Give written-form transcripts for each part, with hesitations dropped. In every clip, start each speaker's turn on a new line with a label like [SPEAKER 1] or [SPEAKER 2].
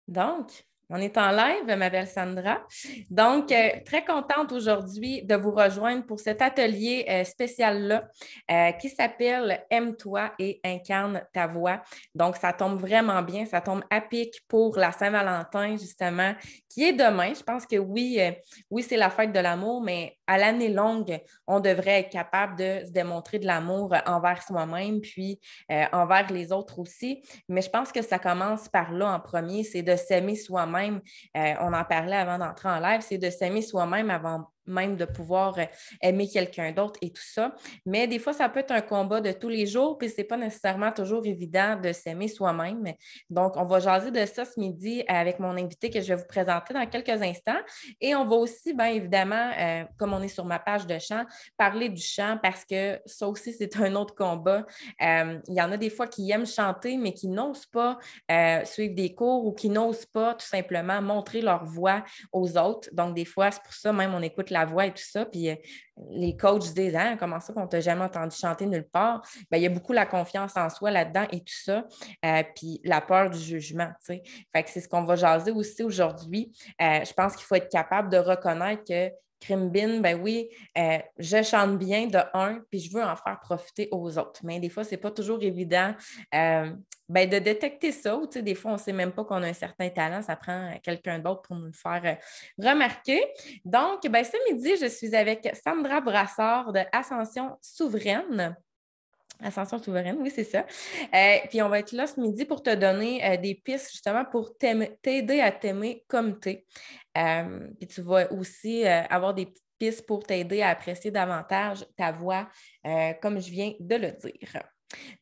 [SPEAKER 1] Donc, on est en live, ma belle Sandra. Donc, très contente aujourd'hui de vous rejoindre pour cet atelier spécial-là qui s'appelle Aime-toi et incarne ta voix. Donc, ça tombe vraiment bien, ça tombe à pic pour la Saint-Valentin, justement, qui est demain. Je pense que oui, c'est la fête de l'amour, mais à l'année longue, on devrait être capable de se démontrer de l'amour envers soi-même, puis envers les autres aussi. Mais je pense que ça commence par là en premier, c'est de s'aimer soi-même. On en parlait avant d'entrer en live, c'est de s'aimer soi-même avant même de pouvoir aimer quelqu'un d'autre et tout ça. Mais des fois, ça peut être un combat de tous les jours, puis c'est pas nécessairement toujours évident de s'aimer soi-même. Donc, on va jaser de ça ce midi avec mon invité que je vais vous présenter dans quelques instants. Et on va aussi, bien évidemment, comme on est sur ma page de chant, parler du chant parce que ça aussi, c'est un autre combat. Il y en a des fois qui aiment chanter, mais qui n'osent pas suivre des cours ou qui n'osent pas tout simplement montrer leur voix aux autres. Donc, des fois, c'est pour ça même on écoute la voix et tout ça. Puis les coachs disent hein, comment ça qu'on t'a jamais entendu chanter nulle part? Bien, il y a beaucoup la confiance en soi là-dedans et tout ça. Puis la peur du jugement. Tu sais. Fait que c'est ce qu'on va jaser aussi aujourd'hui. Je pense qu'il faut être capable de reconnaître que Crimbin, ben oui, je chante bien de un, puis je veux en faire profiter aux autres. Mais des fois, ce n'est pas toujours évident de détecter ça. Ou, des fois, on ne sait même pas qu'on a un certain talent. Ça prend quelqu'un d'autre pour nous le faire remarquer. Donc, ben, ce midi, je suis avec Sandra Brassard de Ascension Souveraine. Ascension souveraine, oui, c'est ça. Puis on va être là ce midi pour te donner des pistes justement pour t'aider à t'aimer comme tu es. Puis tu vas aussi avoir des petites pistes pour t'aider à apprécier davantage ta voix, comme je viens de le dire.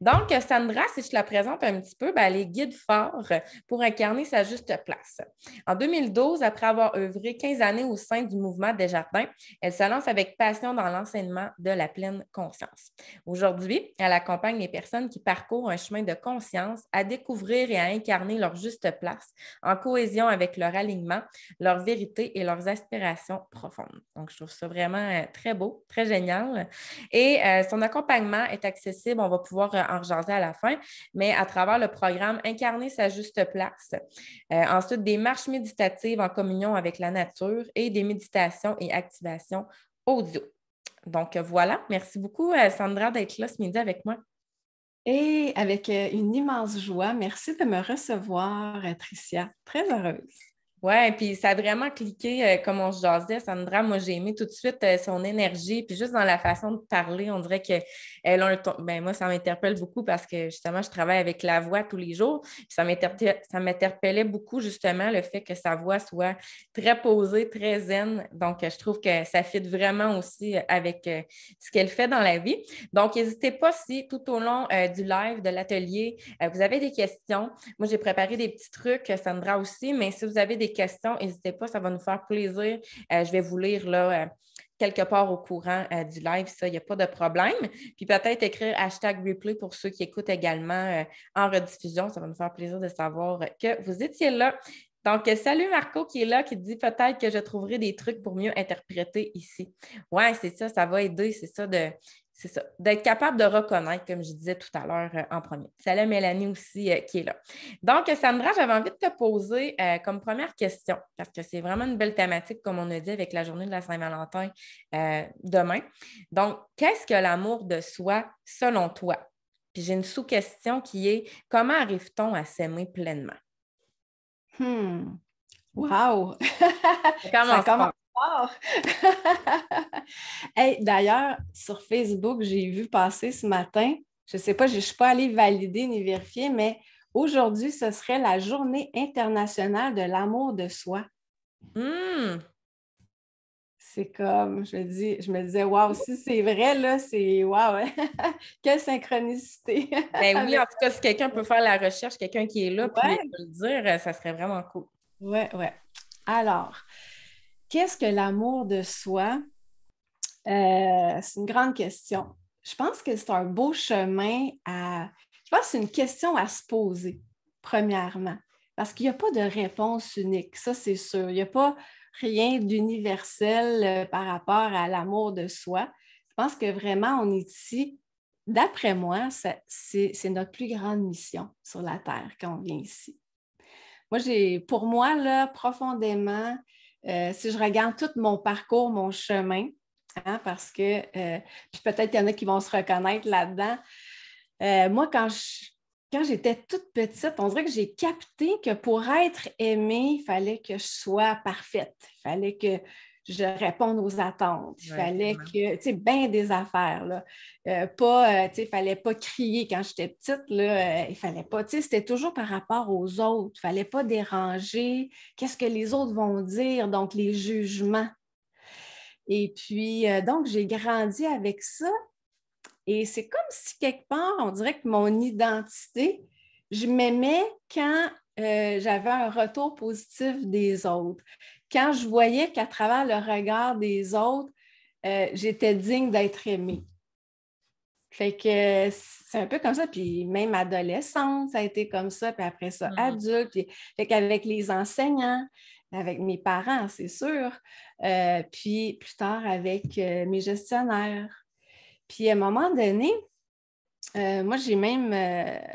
[SPEAKER 1] Donc, Sandra, si je te la présente un petit peu, ben, elle est guide phare pour incarner sa juste place. En 2012, après avoir œuvré 15 années au sein du mouvement Desjardins, elle se lance avec passion dans l'enseignement de la pleine conscience. Aujourd'hui, elle accompagne les personnes qui parcourent un chemin de conscience à découvrir et à incarner leur juste place en cohésion avec leur alignement, leur vérité et leurs aspirations profondes. Donc, je trouve ça vraiment très beau, très génial. Et son accompagnement est accessible, on va pouvoir en rejaser à la fin, mais à travers le programme Incarner sa juste place. Ensuite, des marches méditatives en communion avec la nature et des méditations et activations audio. Donc voilà, merci beaucoup Sandra d'être là ce midi avec moi.
[SPEAKER 2] Et avec une immense joie, merci de me recevoir, Tricia. Très heureuse.
[SPEAKER 1] Oui, puis ça a vraiment cliqué comme on se jasait, Sandra. Moi, j'ai aimé tout de suite son énergie, puis juste dans la façon de parler, on dirait qu'elle a un ton. Ben, moi, ça m'interpelle beaucoup parce que justement, je travaille avec la voix tous les jours. Puis ça m'interpellait beaucoup, justement, le fait que sa voix soit très posée, très zen. Donc, je trouve que ça fit vraiment aussi avec ce qu'elle fait dans la vie. Donc, n'hésitez pas si tout au long du live, de l'atelier, vous avez des questions. Moi, j'ai préparé des petits trucs, Sandra aussi, mais si vous avez des questions, n'hésitez pas, ça va nous faire plaisir. Je vais vous lire là, quelque part au courant du live, ça, il n'y a pas de problème. Puis peut-être écrire #replay pour ceux qui écoutent également en rediffusion. Ça va nous faire plaisir de savoir que vous étiez là. Donc, salut Marco qui est là, qui dit peut-être que je trouverai des trucs pour mieux interpréter ici. Oui, c'est ça va aider, c'est ça, d'être capable de reconnaître, comme je disais tout à l'heure en premier. Salut Mélanie aussi qui est là. Donc, Sandra, j'avais envie de te poser comme première question, parce que c'est vraiment une belle thématique, comme on a dit, avec la journée de la Saint-Valentin demain. Donc, qu'est-ce que l'amour de soi selon toi? Puis j'ai une sous-question qui est comment arrive-t-on à s'aimer pleinement?
[SPEAKER 2] Wow!
[SPEAKER 1] Ça
[SPEAKER 2] Ça
[SPEAKER 1] commence
[SPEAKER 2] commence
[SPEAKER 1] fort.
[SPEAKER 2] fort! Hey, d'ailleurs, sur Facebook, j'ai vu passer ce matin, je ne sais pas, je ne suis pas allée valider ni vérifier, mais aujourd'hui, ce serait la Journée internationale de l'amour de soi. C'est comme, je me disais, waouh, si c'est vrai, là, c'est waouh, quelle synchronicité.
[SPEAKER 1] Ben oui, en
[SPEAKER 2] Avec...
[SPEAKER 1] tout cas, si quelqu'un peut faire la recherche, quelqu'un qui est là, puis
[SPEAKER 2] Ouais,
[SPEAKER 1] peut le dire, ça serait vraiment cool.
[SPEAKER 2] ouais, ouais. Alors, qu'est-ce que l'amour de soi? C'est une grande question. Je pense que c'est un beau chemin à... Je pense que c'est une question à se poser, premièrement, parce qu'il n'y a pas de réponse unique, ça c'est sûr. Il n'y a pas rien d'universel par rapport à l'amour de soi. Je pense que vraiment, on est ici, d'après moi, c'est notre plus grande mission sur la Terre quand on vient ici. pour moi, là, profondément, si je regarde tout mon parcours, mon chemin, hein, parce que, puis peut-être qu'il y en a qui vont se reconnaître là-dedans. Moi, quand j'étais toute petite, on dirait que j'ai capté que pour être aimée, il fallait que je sois parfaite. Il fallait que je réponde aux attentes. Il
[SPEAKER 1] Ouais,
[SPEAKER 2] fallait
[SPEAKER 1] tellement.
[SPEAKER 2] que, tu sais, bien des affaires, là. Pas, tu sais, il fallait pas crier quand j'étais petite, là. Il fallait pas, tu sais, c'était toujours par rapport aux autres. Il fallait pas déranger. Qu'est-ce que les autres vont dire? Donc, les jugements. Et puis, donc, j'ai grandi avec ça. Et c'est comme si quelque part, on dirait que mon identité, je m'aimais quand j'avais un retour positif des autres. Quand je voyais qu'à travers le regard des autres, j'étais digne d'être aimée. Fait que c'est un peu comme ça. Puis même adolescente, ça a été comme ça. Puis après ça,
[SPEAKER 1] Mhm.
[SPEAKER 2] adulte. Puis, fait qu'avec les enseignants, avec mes parents, c'est sûr. Puis plus tard, avec mes gestionnaires. Puis à un moment donné, moi, j'ai même,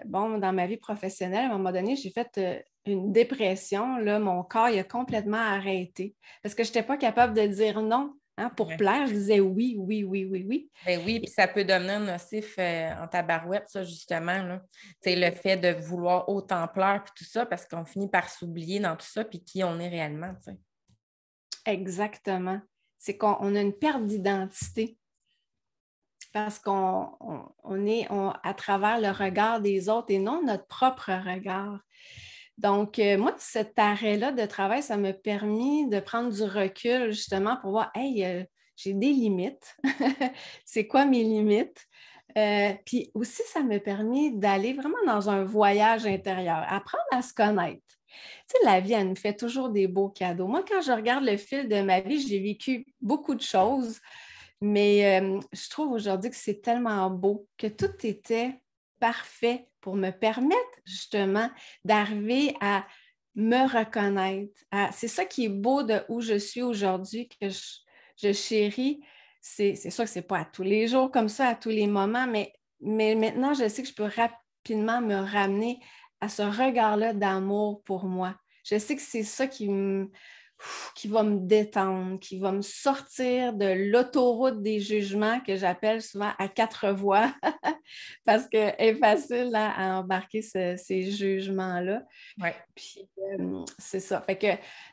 [SPEAKER 2] dans ma vie professionnelle, à un moment donné, j'ai fait une dépression. Là, mon corps, il a complètement arrêté parce que je n'étais pas capable de dire non. Hein, pour
[SPEAKER 1] Ouais.
[SPEAKER 2] plaire, je disais oui, oui, oui, oui, oui.
[SPEAKER 1] Ben oui, puis ça peut devenir nocif en tabarouette, ça, justement, là. Tu sais, le fait de vouloir autant plaire, puis tout ça, parce qu'on finit par s'oublier dans tout ça, puis qui on est réellement, tu sais.
[SPEAKER 2] Exactement. C'est qu'on a une perte d'identité parce qu'on est à travers le regard des autres et non notre propre regard. Donc, moi, cet arrêt-là de travail, ça m'a permis de prendre du recul justement pour voir, hey, j'ai des limites. C'est quoi mes limites? Puis aussi, ça m'a permis d'aller vraiment dans un voyage intérieur, apprendre à se connaître. Tu sais, la vie, elle nous fait toujours des beaux cadeaux. Moi, quand je regarde le fil de ma vie, j'ai vécu beaucoup de choses, mais je trouve aujourd'hui que c'est tellement beau, que tout était parfait pour me permettre justement d'arriver à me reconnaître. C'est ça qui est beau de où je suis aujourd'hui, que je chéris. C'est sûr que ce n'est pas à tous les jours comme ça, à tous les moments, mais maintenant, je sais que je peux rapidement me ramener à ce regard-là d'amour pour moi. Je sais que c'est ça qui va me détendre, qui va me sortir de l'autoroute des jugements que j'appelle souvent à quatre voies parce qu'elle est facile à embarquer ces jugements-là.
[SPEAKER 1] Ouais.
[SPEAKER 2] Puis, c'est ça. Fait que,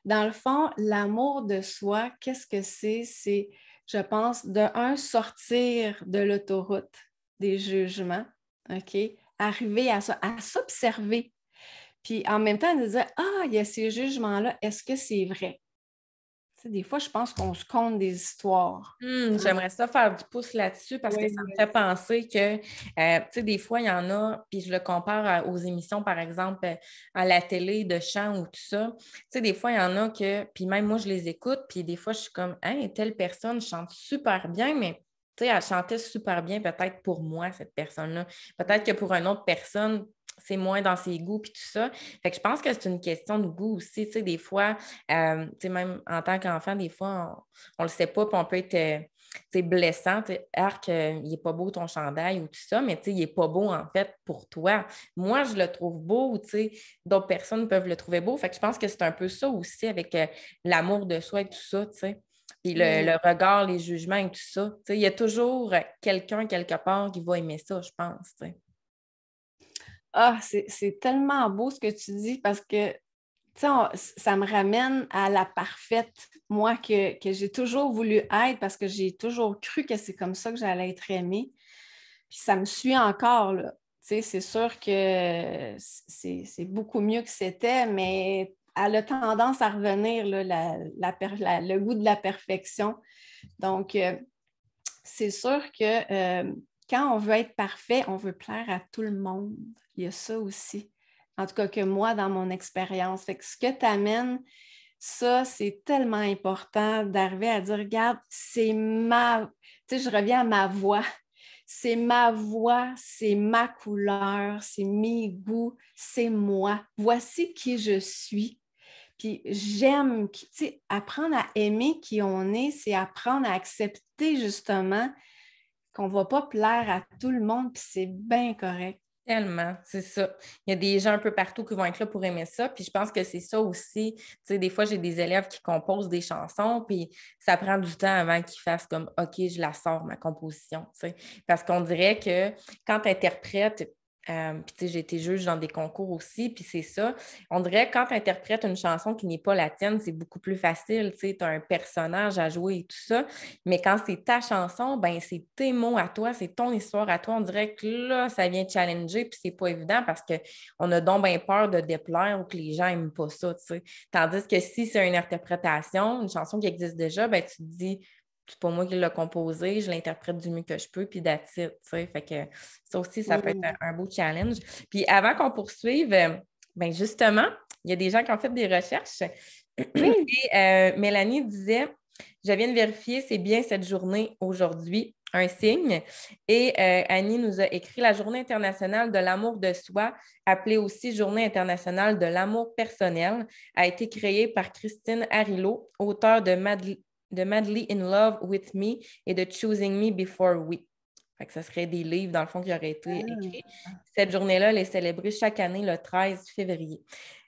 [SPEAKER 2] dans le fond, l'amour de soi, qu'est-ce que c'est? C'est, je pense, sortir de l'autoroute des jugements, OK? Arriver à s'observer. Puis, en même temps, de dire, ah, il y a ces jugements-là, est-ce que c'est vrai? Tu sais, des fois, je pense qu'on se conte des histoires.
[SPEAKER 1] J'aimerais ça faire du pouce là-dessus parce que
[SPEAKER 2] Oui,
[SPEAKER 1] ça me fait
[SPEAKER 2] oui.
[SPEAKER 1] penser que, tu sais, des fois, il y en a, puis je le compare aux émissions, par exemple, à la télé de chant ou tout ça. Tu sais, des fois, il y en a que, puis même moi, je les écoute, puis des fois, je suis comme, hein, telle personne chante super bien, mais tu sais, elle chantait super bien peut-être pour moi, cette personne-là. Peut-être que pour une autre personne, c'est moins dans ses goûts, puis tout ça. Fait que je pense que c'est une question de goût aussi. Tu sais, des fois, tu sais, même en tant qu'enfant, des fois, on le sait pas, puis on peut être blessant. Arc, il n'est pas beau ton chandail ou tout ça, mais il n'est pas beau en fait pour toi. Moi, je le trouve beau, d'autres personnes peuvent le trouver beau. Fait que je pense que c'est un peu ça aussi avec l'amour de soi et tout ça, tu sais. Puis le regard, les jugements et tout ça. Il y a toujours quelqu'un quelque part qui va aimer ça, je pense. T'sais.
[SPEAKER 2] Ah, c'est tellement beau ce que tu dis parce que tu sais, ça me ramène à la parfaite, moi, que j'ai toujours voulu être parce que j'ai toujours cru que c'est comme ça que j'allais être aimée. Puis ça me suit encore, là. Tu sais, c'est sûr que c'est beaucoup mieux que c'était, mais elle a tendance à revenir, là, le goût de la perfection. Donc, c'est sûr que quand on veut être parfait, on veut plaire à tout le monde. Il y a ça aussi. En tout cas, que moi, dans mon expérience. Fait que ce que tu amènes, ça, c'est tellement important d'arriver à dire, regarde, c'est ma... Tu sais, je reviens à ma voix. C'est ma voix, c'est ma couleur, c'est mes goûts, c'est moi. Voici qui je suis. Puis j'aime, tu sais, apprendre à aimer qui on est, c'est apprendre à accepter justement qu'on ne va pas plaire à tout le monde, puis c'est bien correct.
[SPEAKER 1] Tellement, c'est ça. Il y a des gens un peu partout qui vont être là pour aimer ça. Puis je pense que c'est ça aussi. Tu sais, des fois, j'ai des élèves qui composent des chansons, puis ça prend du temps avant qu'ils fassent comme OK, je la sors, ma composition. Tu sais. Parce qu'on dirait que quand tu interprètes, puis tu sais, j'ai été juge dans des concours aussi, puis c'est ça. On dirait que quand tu interprètes une chanson qui n'est pas la tienne, c'est beaucoup plus facile. Tu sais, tu as un personnage à jouer et tout ça. Mais quand c'est ta chanson, ben c'est tes mots à toi, c'est ton histoire à toi. On dirait que là, ça vient challenger, puis c'est pas évident parce qu'on a donc bien peur de déplaire ou que les gens n'aiment pas ça, tu sais. Tandis que si c'est une interprétation, une chanson qui existe déjà, ben tu te dis, c'est pas moi qui l'ai composée, je l'interprète du mieux que je peux, puis that's it, tu sais. Fait que ça aussi, ça peut être un beau challenge. Puis avant qu'on poursuive, ben justement, il y a des gens qui ont fait des recherches.
[SPEAKER 2] Oui.
[SPEAKER 1] Et Mélanie disait, je viens de vérifier, c'est bien cette journée aujourd'hui, un signe. Et Annie nous a écrit la Journée internationale de l'amour de soi, appelée aussi Journée internationale de l'amour personnel, a été créée par Christine Harilo, auteure de Madly in Love with Me et de Choosing Me Before We. Fait que ce serait des livres, dans le fond, qui auraient été écrits. Cette journée-là, elle est célébrée chaque année le 13 février.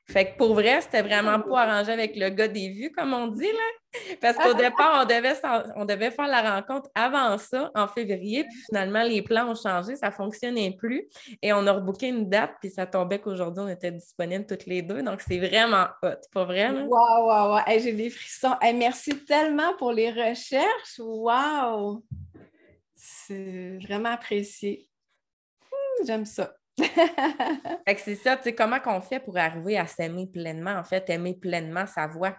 [SPEAKER 1] Fait que pour vrai, c'était vraiment pas arrangé avec le gars des vues, comme on dit, là. Parce qu'au départ, on devait faire la rencontre avant ça, en février, puis finalement, les plans ont changé, ça fonctionnait plus. Et on a rebooké une date, puis ça tombait qu'aujourd'hui, on était disponibles toutes les deux. Donc, c'est vraiment hot, pas vrai, là?
[SPEAKER 2] Wow, wow, wow. Hey, j'ai des frissons. Hey, merci tellement pour les recherches. Wow! C'est vraiment apprécié. J'aime ça.
[SPEAKER 1] Fait que c'est ça, tu sais, comment qu'on fait pour arriver à s'aimer pleinement, en fait, aimer pleinement sa voix?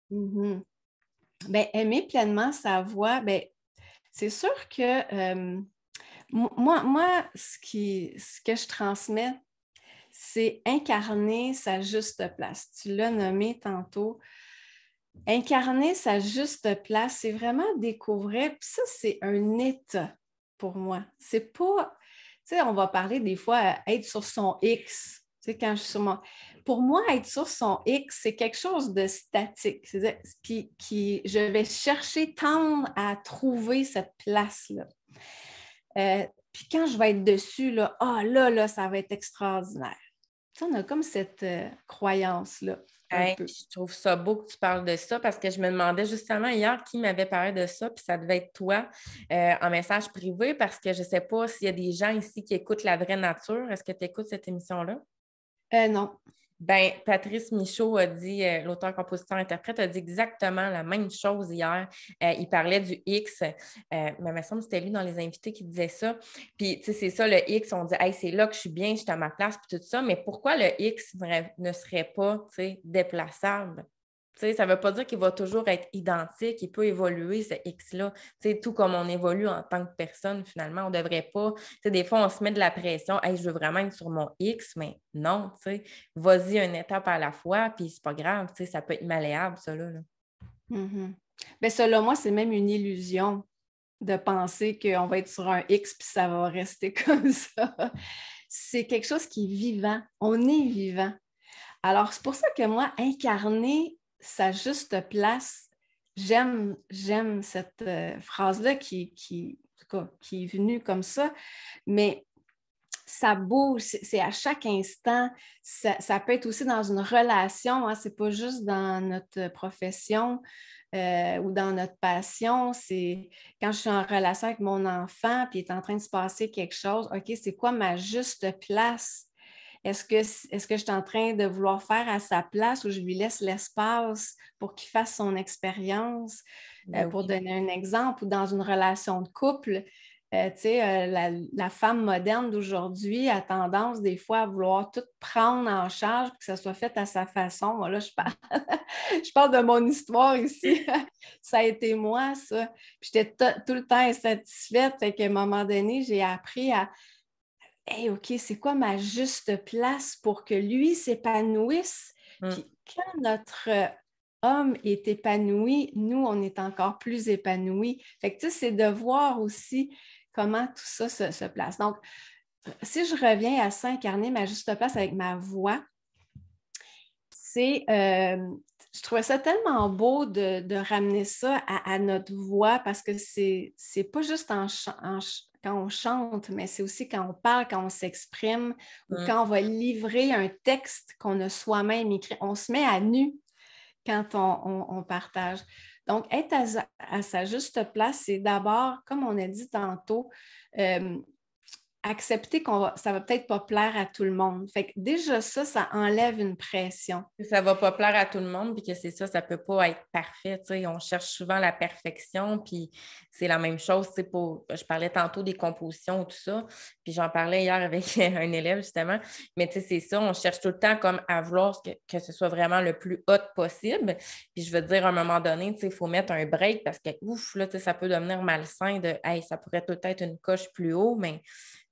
[SPEAKER 2] Mhm. Ben, aimer pleinement sa voix, ben, c'est sûr que moi, ce que je transmets, c'est incarner sa juste place. Tu l'as nommé tantôt. Incarner sa juste place, c'est vraiment découvrir. Puis ça, c'est un état pour moi. C'est pas, tu sais, on va parler des fois être sur son X. Tu sais, quand je suis sur mon. Pour moi, être sur son X, c'est quelque chose de statique. C'est-à-dire, je vais chercher, tendre à trouver cette place-là. Puis quand je vais être dessus, là, là, ça va être extraordinaire. Tu sais, on a comme cette croyance-là, un
[SPEAKER 1] Hey,
[SPEAKER 2] peu.
[SPEAKER 1] je trouve ça beau que tu parles de ça parce que je me demandais justement hier qui m'avait parlé de ça, puis ça devait être toi en message privé parce que je ne sais pas s'il y a des gens ici qui écoutent La Vraie Nature. Est-ce que tu écoutes cette émission-là?
[SPEAKER 2] Non.
[SPEAKER 1] Ben, Patrice Michaud a dit, l'auteur, compositeur, interprète, a dit exactement la même chose hier. Il parlait du X, mais il me semble que c'était lui dans les invités qui disait ça. Puis, tu sais, c'est ça, le X, on dit, hey, c'est là que je suis bien, je suis à ma place, puis tout ça. Mais pourquoi le X ne serait pas, tu sais, déplaçable? Tu sais, ça ne veut pas dire qu'il va toujours être identique, il peut évoluer, ce X-là. Tu sais, tout comme on évolue en tant que personne, finalement, on ne devrait pas. Tu sais, des fois, on se met de la pression, hey, je veux vraiment être sur mon X, mais non, tu sais, vas-y une étape à la fois, puis c'est pas grave, tu sais, ça peut être malléable, ça, là.
[SPEAKER 2] Mhm. Ben, selon moi, c'est même une illusion de penser qu'on va être sur un X puis ça va rester comme ça. C'est quelque chose qui est vivant. On est vivant. Alors, c'est pour ça que moi, incarner sa juste place, j'aime cette phrase-là en tout cas, qui est venue comme ça, mais ça bouge, c'est à chaque instant. Ça peut être aussi dans une relation, hein, c'est pas juste dans notre profession ou dans notre passion. C'est quand je suis en relation avec mon enfant puis il est en train de se passer quelque chose, OK, c'est quoi ma juste place? Est-ce que je suis en train de vouloir faire à sa place ou je lui laisse l'espace pour qu'il fasse son expérience?
[SPEAKER 1] Ben
[SPEAKER 2] Pour
[SPEAKER 1] oui.
[SPEAKER 2] donner un exemple, ou dans une relation de couple, la femme moderne d'aujourd'hui a tendance des fois à vouloir tout prendre en charge, que ça soit fait à sa façon. Moi, là, je parle, je parle de mon histoire ici. Ça a été moi, ça. Puis j'étais tout le temps insatisfaite. Fait qu'à un moment donné, j'ai appris à hey, OK, c'est quoi ma juste place pour que lui s'épanouisse?
[SPEAKER 1] Mm.
[SPEAKER 2] Puis quand notre homme est épanoui, nous, on est encore plus épanouis. Fait que, tu sais, c'est de voir aussi comment tout ça se place. Donc, si je reviens à ça, incarner ma juste place avec ma voix, c'est je trouvais ça tellement beau de ramener ça à notre voix parce que c'est pas juste quand on chante, mais c'est aussi quand on parle, quand on s'exprime ou quand on va livrer un texte qu'on a soi-même écrit. On se met à nu quand on partage. Donc, être à sa juste place, c'est d'abord, comme on a dit tantôt, accepter ça va peut-être pas plaire à tout le monde. Fait que déjà ça enlève une pression.
[SPEAKER 1] Ça va pas plaire à tout le monde, puis que c'est ça, ça peut pas être parfait. T'sais. On cherche souvent la perfection, puis c'est la même chose. Je parlais tantôt des compositions, tout ça, puis j'en parlais hier avec un élève, justement. Mais c'est ça, on cherche tout le temps comme à vouloir que ce soit vraiment le plus hot possible. Puis je veux dire, à un moment donné, il faut mettre un break parce que, ouf, là, ça peut devenir malsain de, hey, ça pourrait peut-être une coche plus haut, mais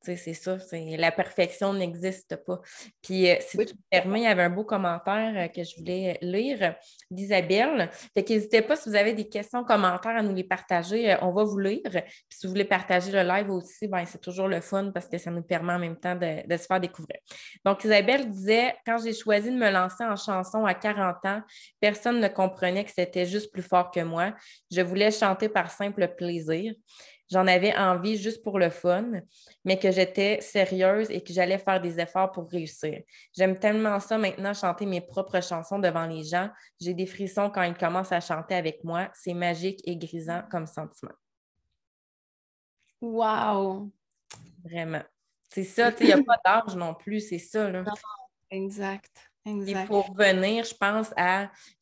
[SPEAKER 1] c'est ça, la perfection n'existe pas. Puis, si tu me permets, il y avait un beau commentaire que je voulais lire d'Isabelle. Fait qu'hésitez pas, si vous avez des questions, commentaires, à nous les partager. On va vous lire. Puis, si vous voulez partager le live aussi, ben, c'est toujours le fun parce que ça nous permet en même temps de se faire découvrir. Donc, Isabelle disait, quand j'ai choisi de me lancer en chanson à 40 ans, personne ne comprenait que c'était juste plus fort que moi. Je voulais chanter par simple plaisir. J'en avais envie juste pour le fun, mais que j'étais sérieuse et que j'allais faire des efforts pour réussir. J'aime tellement ça maintenant, chanter mes propres chansons devant les gens. J'ai des frissons quand ils commencent à chanter avec moi. C'est magique et grisant comme sentiment.
[SPEAKER 2] Wow!
[SPEAKER 1] Vraiment. C'est ça, il n'y a pas d'âge non plus, c'est ça, là.
[SPEAKER 2] Non, exact.
[SPEAKER 1] Il faut revenir, je pense,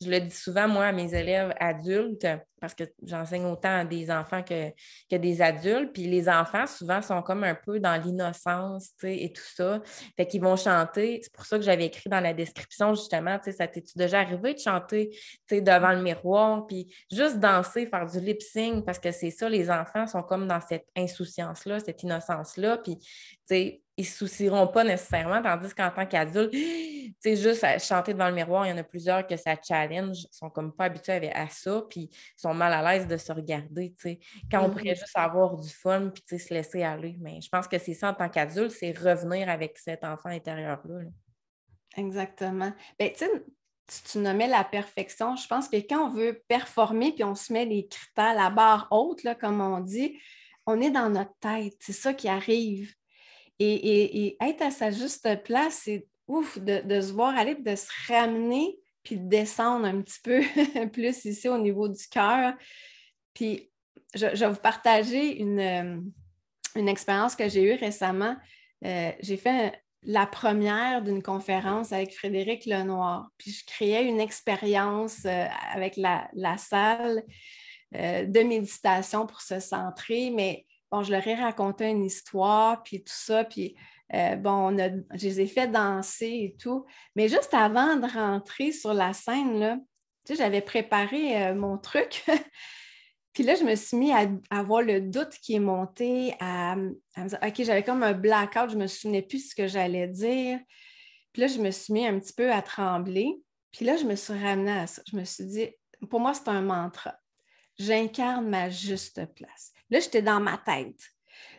[SPEAKER 1] je le dis souvent, moi, à mes élèves adultes, parce que j'enseigne autant à des enfants que des adultes, puis les enfants, souvent, sont comme un peu dans l'innocence, tu sais, et tout ça. Fait qu'ils vont chanter. C'est pour ça que j'avais écrit dans la description, justement, tu sais, ça t'es-tu déjà arrivé de chanter, tu sais, devant le miroir, puis juste danser, faire du lip-sync, parce que c'est ça, les enfants sont comme dans cette insouciance-là, cette innocence-là, puis, tu sais, ils ne se soucieront pas nécessairement, tandis qu'en tant qu'adulte, tu sais, juste à chanter devant le miroir, il y en a plusieurs que ça challenge, ils sont comme pas habitués à ça, puis ils sont mal à l'aise de se regarder, tu sais. Quand on pourrait juste avoir du fun, puis tu sais, se laisser aller. Mais je pense que c'est ça en tant qu'adulte, c'est revenir avec cet enfant intérieur-là. Là.
[SPEAKER 2] Exactement. Bien, tu sais, tu nommais la perfection. Je pense que quand on veut performer, puis on se met les critères, la barre haute, là, comme on dit, on est dans notre tête. C'est ça qui arrive. Et être à sa juste place, c'est ouf de se voir aller, de se ramener, puis de descendre un petit peu plus ici au niveau du cœur. Puis, je vais vous partager une expérience que j'ai eue récemment. J'ai fait la première d'une conférence avec Frédéric Lenoir. Puis, je créais une expérience avec la salle de méditation pour se centrer, mais bon, je leur ai raconté une histoire, puis tout ça, puis je les ai fait danser et tout. Mais juste avant de rentrer sur la scène, là, tu sais, j'avais préparé mon truc. Puis là, je me suis mis à avoir le doute qui est monté, à me dire, OK, j'avais comme un blackout, je ne me souvenais plus de ce que j'allais dire. Puis là, je me suis mis un petit peu à trembler. Puis là, je me suis ramenée à ça. Je me suis dit, pour moi, c'est un mantra. J'incarne ma juste place. Là, j'étais dans ma tête.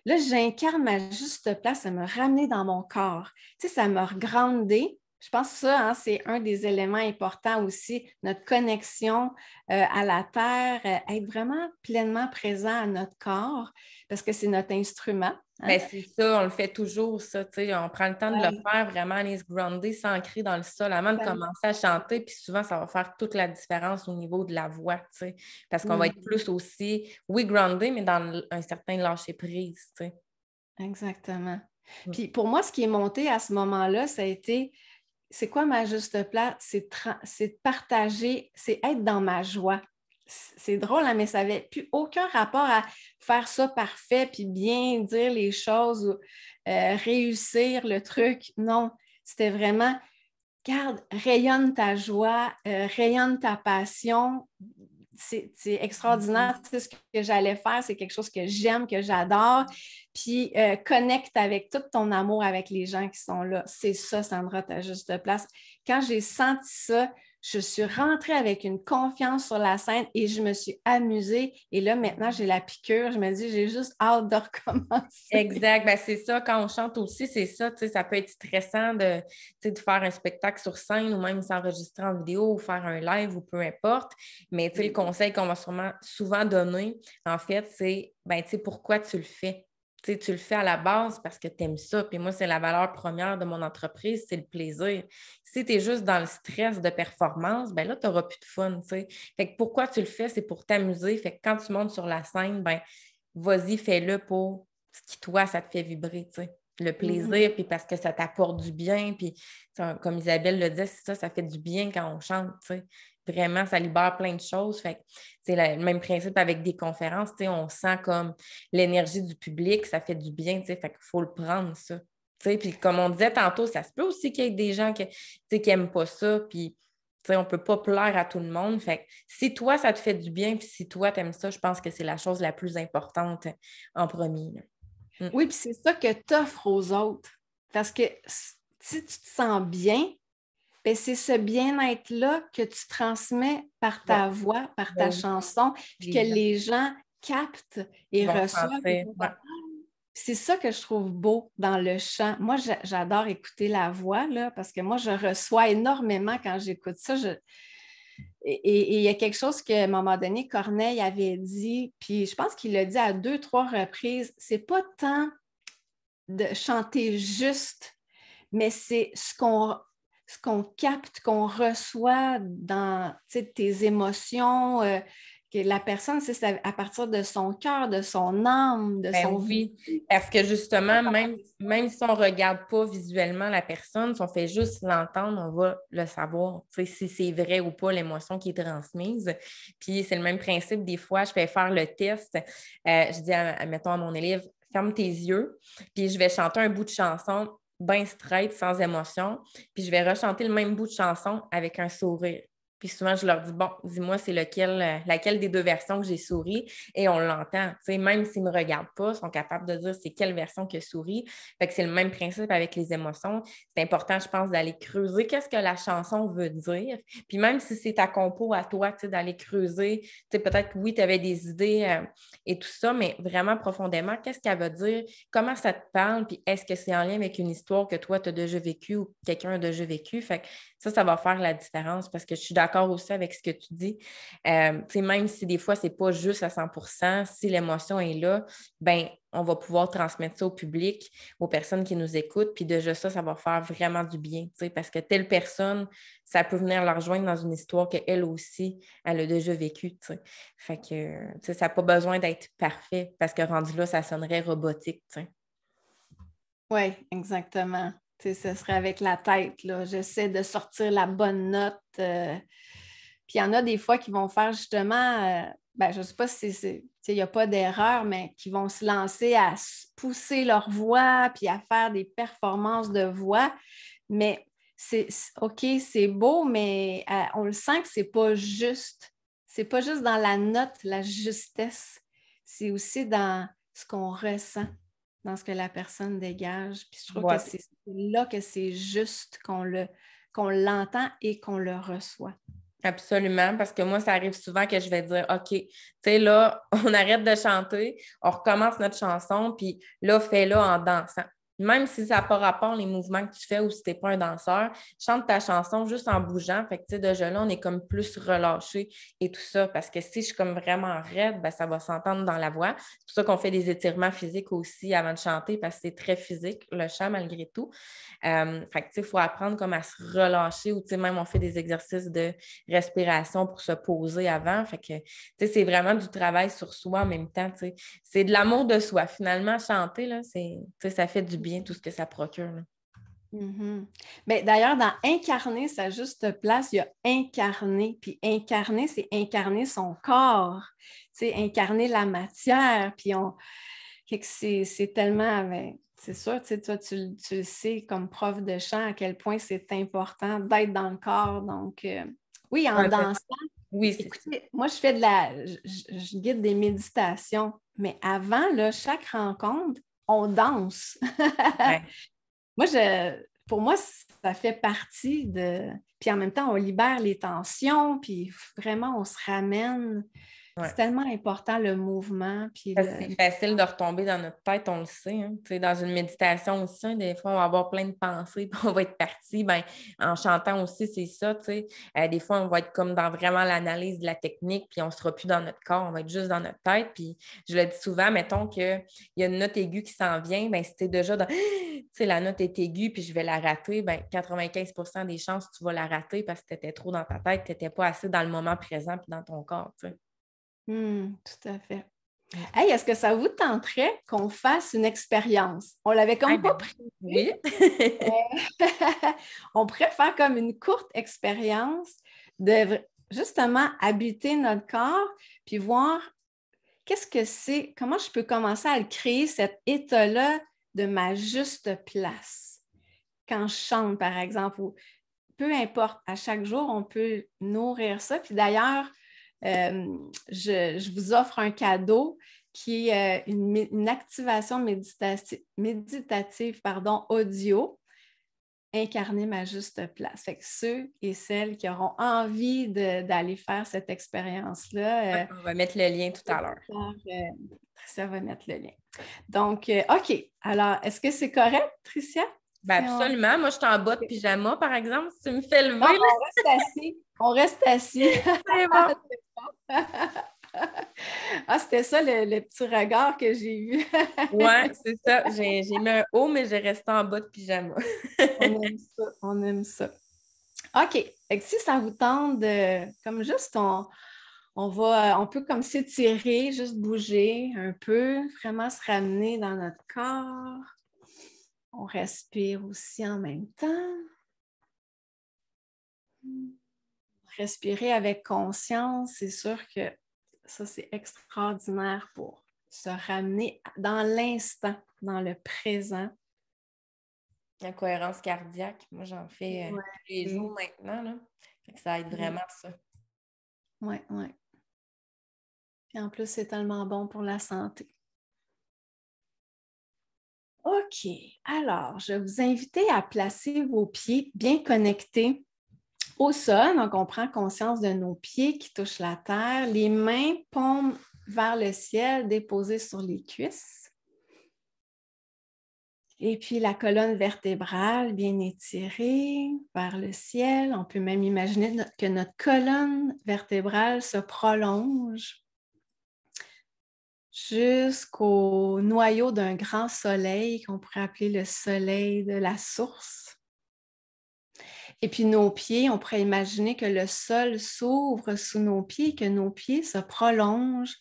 [SPEAKER 2] Là, j'incarne ma juste place, ça m'a ramené dans mon corps. Tu sais, ça m'a regrandé. Je pense que ça, hein, c'est un des éléments importants aussi, notre connexion à la Terre, être vraiment pleinement présent à notre corps, parce que c'est notre instrument. Hein?
[SPEAKER 1] Bien, c'est ça, on le fait toujours, ça, tu sais, on prend le temps de le faire, vraiment aller se grounder, s'ancrer dans le sol avant de commencer à chanter, puis souvent, ça va faire toute la différence au niveau de la voix, tu sais, parce qu'on va être plus aussi, oui, groundé, mais dans un certain lâcher-prise, tu sais.
[SPEAKER 2] Exactement. Puis pour moi, ce qui est monté à ce moment-là, ça a été, c'est quoi ma juste place? C'est de partager, c'est être dans ma joie. C'est drôle, hein, mais ça n'avait plus aucun rapport à faire ça parfait, puis bien dire les choses, ou, réussir le truc. Non, c'était vraiment, regarde, rayonne ta joie, rayonne ta passion. C'est extraordinaire. Tu sais, ce que j'allais faire, c'est quelque chose que j'aime, que j'adore. Puis connecte avec tout ton amour avec les gens qui sont là. C'est ça, Sandra, ta juste place. Quand j'ai senti ça, je suis rentrée avec une confiance sur la scène et je me suis amusée. Et là, maintenant, j'ai la piqûre. Je me dis, j'ai juste hâte de recommencer.
[SPEAKER 1] Exact. Ben, c'est ça, quand on chante aussi, c'est ça, tu sais, ça peut être stressant de, tu sais, de faire un spectacle sur scène ou même s'enregistrer en vidéo ou faire un live ou peu importe. Mais tu sais, le conseil qu'on va souvent donner, en fait, c'est, ben, tu sais, pourquoi tu le fais? Tu sais, tu le fais à la base parce que tu aimes ça. Puis moi, c'est la valeur première de mon entreprise, c'est le plaisir. Si tu es juste dans le stress de performance, ben là, tu n'auras plus de fun, tu sais. Fait que pourquoi tu le fais, c'est pour t'amuser. Fait que quand tu montes sur la scène, ben vas-y, fais-le pour ce qui, toi, ça te fait vibrer, tu sais. Le plaisir, puis parce que ça t'apporte du bien, puis comme Isabelle le disait, c'est ça, ça fait du bien quand on chante, tu sais. Vraiment, ça libère plein de choses. Fait que c'est le même principe avec des conférences, tu sais, on sent comme l'énergie du public, ça fait du bien, tu sais, fait qu'il faut le prendre, ça. Tu sais, puis comme on disait tantôt, ça se peut aussi qu'il y ait des gens qui n'aiment pas ça, puis tu sais, on ne peut pas plaire à tout le monde. Fait que si toi, ça te fait du bien, puis si toi, tu aimes ça, je pense que c'est la chose la plus importante en premier. Là.
[SPEAKER 2] Oui, puis c'est ça que tu offres aux autres. Parce que si tu te sens bien, ben c'est ce bien-être-là que tu transmets par
[SPEAKER 1] Ouais.
[SPEAKER 2] ta voix, par ta
[SPEAKER 1] Ben oui,
[SPEAKER 2] chanson, puis que les gens captent et
[SPEAKER 1] ils vont
[SPEAKER 2] reçoivent.
[SPEAKER 1] sentir. Ouais.
[SPEAKER 2] C'est ça que je trouve beau dans le chant. Moi, j'adore écouter la voix, là, parce que moi, je reçois énormément quand j'écoute ça. Et il y a quelque chose qu'à un moment donné, Corneille avait dit, puis je pense qu'il l'a dit à 2, 3 reprises, c'est pas tant de chanter juste, mais c'est ce qu'on capte, qu'on reçoit dans tes émotions, que la personne, c'est à partir de son cœur, de son âme, de
[SPEAKER 1] Ben
[SPEAKER 2] son vécu.
[SPEAKER 1] oui, parce que justement, même si on ne regarde pas visuellement la personne, si on fait juste l'entendre, on va le savoir, tu sais, si c'est vrai ou pas l'émotion qui est transmise. Puis c'est le même principe, des fois, je vais faire le test. Je dis, mettons à mon élève, ferme tes yeux, puis je vais chanter un bout de chanson bien straight, sans émotion, puis je vais rechanter le même bout de chanson avec un sourire. Puis souvent, je leur dis, bon, dis-moi, c'est laquelle des deux versions que j'ai souri et on l'entend. Tu sais, même s'ils ne me regardent pas, ils sont capables de dire c'est quelle version que sourit. Fait que c'est le même principe avec les émotions. C'est important, je pense, d'aller creuser qu'est-ce que la chanson veut dire. Puis même si c'est ta compo à toi, tu sais, d'aller creuser, tu sais, peut-être que oui, tu avais des idées et tout ça, mais vraiment profondément, qu'est-ce qu'elle veut dire? Comment ça te parle? Puis est-ce que c'est en lien avec une histoire que toi, tu as déjà vécue ou quelqu'un a déjà vécu? Fait que ça va faire la différence parce que je suis d'accord aussi avec ce que tu dis. Même si des fois, ce n'est pas juste à 100%, si l'émotion est là, ben, on va pouvoir transmettre ça au public, aux personnes qui nous écoutent, puis déjà ça va faire vraiment du bien, parce que telle personne, ça peut venir la rejoindre dans une histoire qu'elle aussi, elle a déjà vécue. Fait que ça n'a pas besoin d'être parfait parce que rendu là, ça sonnerait robotique.
[SPEAKER 2] Oui, exactement. Ce serait avec la tête, là. J'essaie de sortir la bonne note. Puis il y en a des fois qui vont faire justement, je ne sais pas si il n'y a pas d'erreur, mais qui vont se lancer à pousser leur voix puis à faire des performances de voix. Mais OK, c'est beau, mais on le sent que c'est pas juste. C'est pas juste dans la note, la justesse. C'est aussi dans ce qu'on ressent, dans ce que la personne dégage. Puis je trouve que c'est là que c'est juste qu'on l'entend et qu'on le reçoit.
[SPEAKER 1] Absolument, parce que moi, ça arrive souvent que je vais dire, OK, tu sais, là, on arrête de chanter, on recommence notre chanson, puis là, fais-la en dansant. Même si ça n'a pas rapport les mouvements que tu fais ou si tu n'es pas un danseur, chante ta chanson juste en bougeant. Fait que, tu sais, déjà là, on est comme plus relâché et tout ça. Parce que si je suis comme vraiment raide, ben, ça va s'entendre dans la voix. C'est pour ça qu'on fait des étirements physiques aussi avant de chanter parce que c'est très physique, le chant, malgré tout. Fait que, tu sais, il faut apprendre comme à se relâcher ou, tu sais, même on fait des exercices de respiration pour se poser avant. Fait que, tu sais, c'est vraiment du travail sur soi en même temps, tu sais. C'est de l'amour de soi. Finalement, chanter, là, tu sais, ça fait du bien, tout ce que ça procure.
[SPEAKER 2] Mm-hmm. Mais d'ailleurs, dans incarner sa juste place, il y a incarner. Puis incarner, c'est incarner son corps, c'est incarner la matière. Puis c'est tellement, c'est sûr, toi, tu le sais comme prof de chant à quel point c'est important d'être dans le corps. Donc, oui, en dansant.
[SPEAKER 1] Oui,
[SPEAKER 2] écoutez, moi, je guide des méditations, mais avant, là, chaque rencontre, on danse.
[SPEAKER 1] Ouais.
[SPEAKER 2] Moi, pour moi, ça fait partie de... Puis en même temps, on libère les tensions, puis vraiment, on se ramène.
[SPEAKER 1] Ouais.
[SPEAKER 2] C'est tellement important, le mouvement, puis
[SPEAKER 1] Parce que c'est facile de retomber dans notre tête, on le sait. Hein. Tu sais, dans une méditation aussi, hein, des fois, on va avoir plein de pensées, puis on va être parti. Ben, en chantant aussi, c'est ça. Tu sais. Des fois, on va être comme dans vraiment l'analyse de la technique, puis on ne sera plus dans notre corps, on va être juste dans notre tête. Puis je le dis souvent, mettons qu'il y a une note aiguë qui s'en vient, ben, si tu es déjà dans tu sais, la note est aiguë, puis je vais la rater, ben, 95% des chances que tu vas la rater parce que tu étais trop dans ta tête, tu n'étais pas assez dans le moment présent puis dans ton corps. Tu sais.
[SPEAKER 2] Tout à fait. Hey, est-ce que ça vous tenterait qu'on fasse une expérience? On l'avait
[SPEAKER 1] Ah,
[SPEAKER 2] comme pas
[SPEAKER 1] ben,
[SPEAKER 2] prévu.
[SPEAKER 1] oui.
[SPEAKER 2] On pourrait faire comme une courte expérience de justement habiter notre corps, puis voir qu'est-ce que c'est, comment je peux commencer à le créer, cet état-là de ma juste place. Quand je chante, par exemple, ou peu importe, à chaque jour, on peut nourrir ça. Puis d'ailleurs, je vous offre un cadeau qui est une activation méditative audio, incarner ma juste place. Fait que ceux et celles qui auront envie d'aller faire cette expérience-là,
[SPEAKER 1] On va mettre le lien tout à l'heure.
[SPEAKER 2] Tricia va mettre le lien. Donc, OK. Alors, est-ce que c'est correct, Tricia?
[SPEAKER 1] Ben absolument. Moi, je suis en bas de pyjama, par exemple, si tu me fais lever.
[SPEAKER 2] Non,
[SPEAKER 1] Là.
[SPEAKER 2] on reste assis. On reste assis.
[SPEAKER 1] C'est bon.
[SPEAKER 2] Ah, c'était ça le petit regard que j'ai vu.
[SPEAKER 1] Ouais, c'est ça. J'ai mis un haut, mais j'ai resté en bas de pyjama.
[SPEAKER 2] On aime ça, on aime ça. OK. Fait que si ça vous tente de, comme juste, on peut comme s'étirer, juste bouger un peu, vraiment se ramener dans notre corps. On respire aussi en même temps. Respirer avec conscience, c'est sûr que ça, c'est extraordinaire pour se ramener dans l'instant, dans le présent.
[SPEAKER 1] La cohérence cardiaque, moi, j'en fais
[SPEAKER 2] Ouais.
[SPEAKER 1] tous les jours maintenant. Là. Fait que ça aide vraiment ça.
[SPEAKER 2] Oui, oui. Et en plus, c'est tellement bon pour la santé. OK. Alors, je vais vous inviter à placer vos pieds bien connectés au sol. Donc, on prend conscience de nos pieds qui touchent la terre, les mains, paumes vers le ciel, déposées sur les cuisses. Et puis, la colonne vertébrale bien étirée vers le ciel. On peut même imaginer que notre colonne vertébrale se prolonge jusqu'au noyau d'un grand soleil qu'on pourrait appeler le soleil de la source. Et puis nos pieds, on pourrait imaginer que le sol s'ouvre sous nos pieds, que nos pieds se prolongent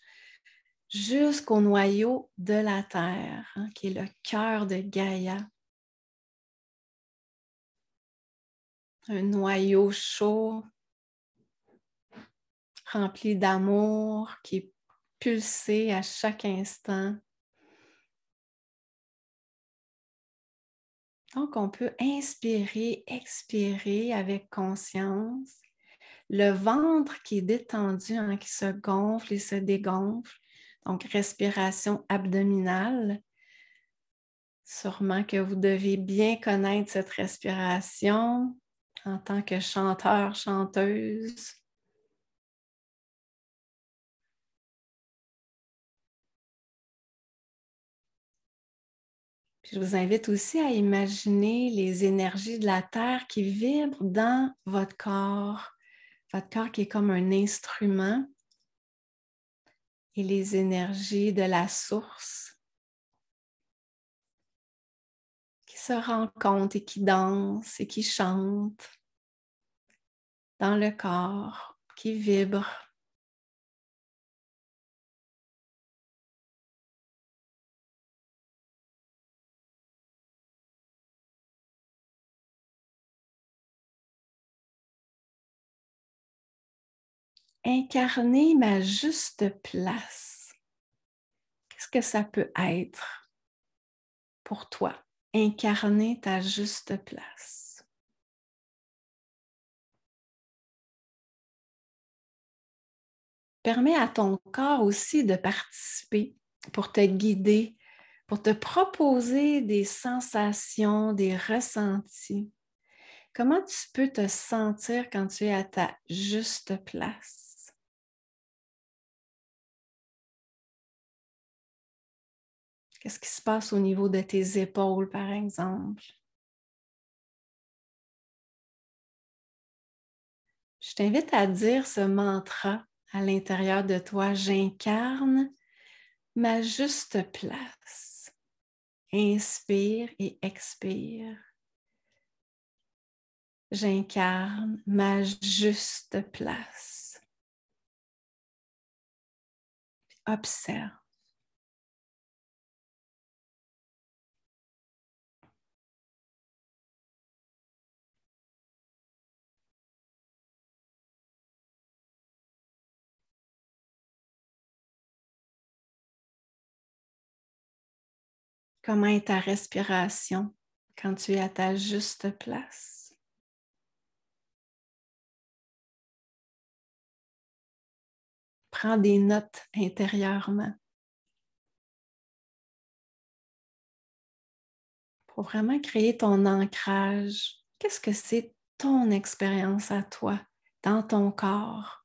[SPEAKER 2] jusqu'au noyau de la terre, hein, qui est le cœur de Gaïa. Un noyau chaud, rempli d'amour, qui est pulsé à chaque instant. Donc, on peut inspirer, expirer avec conscience. Le ventre qui est détendu, hein, qui se gonfle et se dégonfle. Donc, respiration abdominale. Sûrement que vous devez bien connaître cette respiration en tant que chanteur, chanteuse. Puis je vous invite aussi à imaginer les énergies de la Terre qui vibrent dans votre corps qui est comme un instrument, et les énergies de la source qui se rencontrent et qui dansent et qui chantent dans le corps, qui vibrent. Incarner ma juste place. Qu'est-ce que ça peut être pour toi? Incarner ta juste place. Permets à ton corps aussi de participer pour te guider pour te proposer des sensations, des ressentis. Comment tu peux te sentir quand tu es à ta juste place? Qu'est-ce qui se passe au niveau de tes épaules, par exemple? Je t'invite à dire ce mantra à l'intérieur de toi. J'incarne ma juste place. Inspire et expire. J'incarne ma juste place. Observe. Comment est ta respiration quand tu es à ta juste place? Prends des notes intérieurement pour vraiment créer ton ancrage. Qu'est-ce que c'est ton expérience à toi, dans ton corps?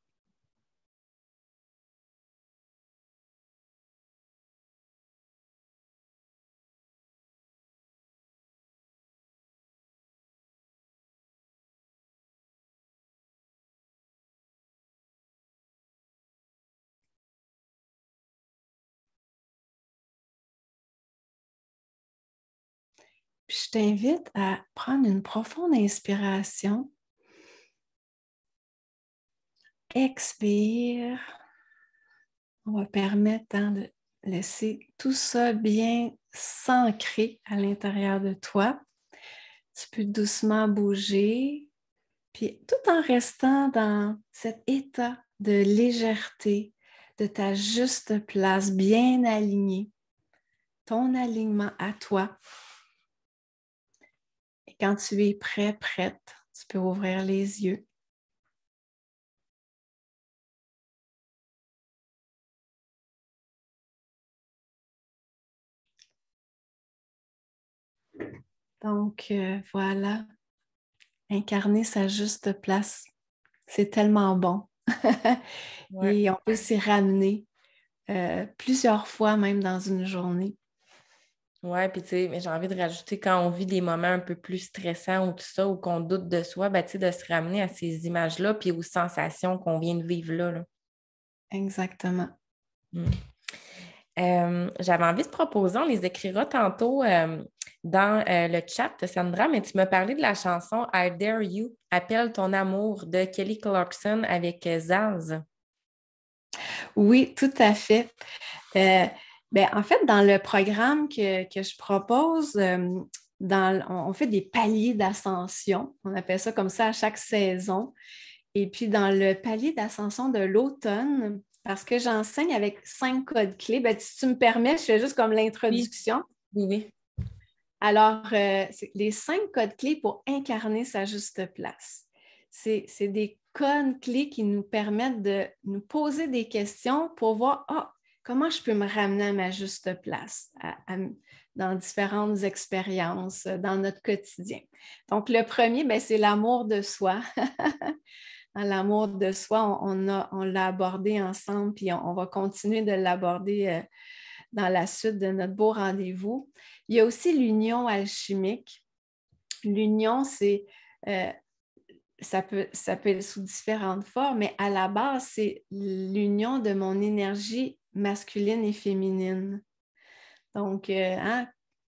[SPEAKER 2] Puis je t'invite à prendre une profonde inspiration. Expire. On va permettre de laisser tout ça bien s'ancrer à l'intérieur de toi. Tu peux doucement bouger, puis tout en restant dans cet état de légèreté, de ta juste place, bien alignée, ton alignement à toi. Et quand tu es prêt, prête, tu peux ouvrir les yeux. Donc, voilà, incarner sa juste place, c'est tellement bon.
[SPEAKER 1] Ouais.
[SPEAKER 2] Et on peut s'y ramener plusieurs fois, même dans une journée.
[SPEAKER 1] Ouais, puis tu sais, mais j'ai envie de rajouter quand on vit des moments un peu plus stressants ou tout ça, ou qu'on doute de soi, ben, tu sais, de se ramener à ces images-là, puis aux sensations qu'on vient de vivre là.
[SPEAKER 2] Exactement.
[SPEAKER 1] Mm. J'avais envie de proposer, on les écrira tantôt dans le chat, Sandra, mais tu m'as parlé de la chanson I Dare You, Appelle ton amour de Kelly Clarkson avec Zaz.
[SPEAKER 2] Oui, tout à fait. En fait, dans le programme que je propose, on fait des paliers d'ascension. On appelle ça comme ça à chaque saison. Et puis, dans le palier d'ascension de l'automne, parce que j'enseigne avec 5 codes clés, si tu me permets, je fais juste comme
[SPEAKER 1] Oui,
[SPEAKER 2] l'introduction.
[SPEAKER 1] oui, oui.
[SPEAKER 2] Alors, c'est les 5 codes clés pour incarner sa juste place. C'est des codes clés qui nous permettent de nous poser des questions pour voir comment je peux me ramener à ma juste place dans différentes expériences, dans notre quotidien. Donc, le premier, c'est l'amour de soi. L'amour de soi, on l'a abordé ensemble, puis on va continuer de l'aborder dans la suite de notre beau rendez-vous. Il y a aussi l'union alchimique. L'union, ça peut être sous différentes formes, mais à la base, c'est l'union de mon énergie masculine et féminine. Donc,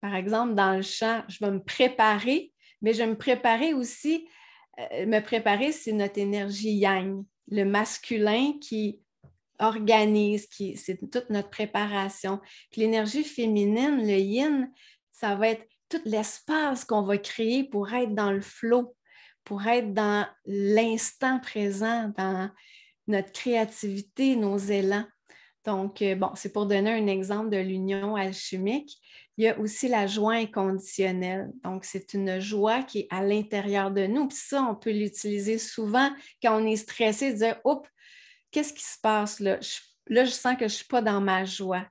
[SPEAKER 2] par exemple, dans le chant, je vais me préparer, mais je vais me préparer aussi. Me préparer, c'est notre énergie yang, le masculin qui organise, c'est toute notre préparation. Puis l'énergie féminine, le yin, ça va être tout l'espace qu'on va créer pour être dans le flow, pour être dans l'instant présent, dans notre créativité, nos élans. Donc, c'est pour donner un exemple de l'union alchimique. Il y a aussi la joie inconditionnelle. Donc, c'est une joie qui est à l'intérieur de nous. Puis ça, on peut l'utiliser souvent quand on est stressé, de dire, oups, qu'est-ce qui se passe là? Là, je sens que je ne suis pas dans ma joie.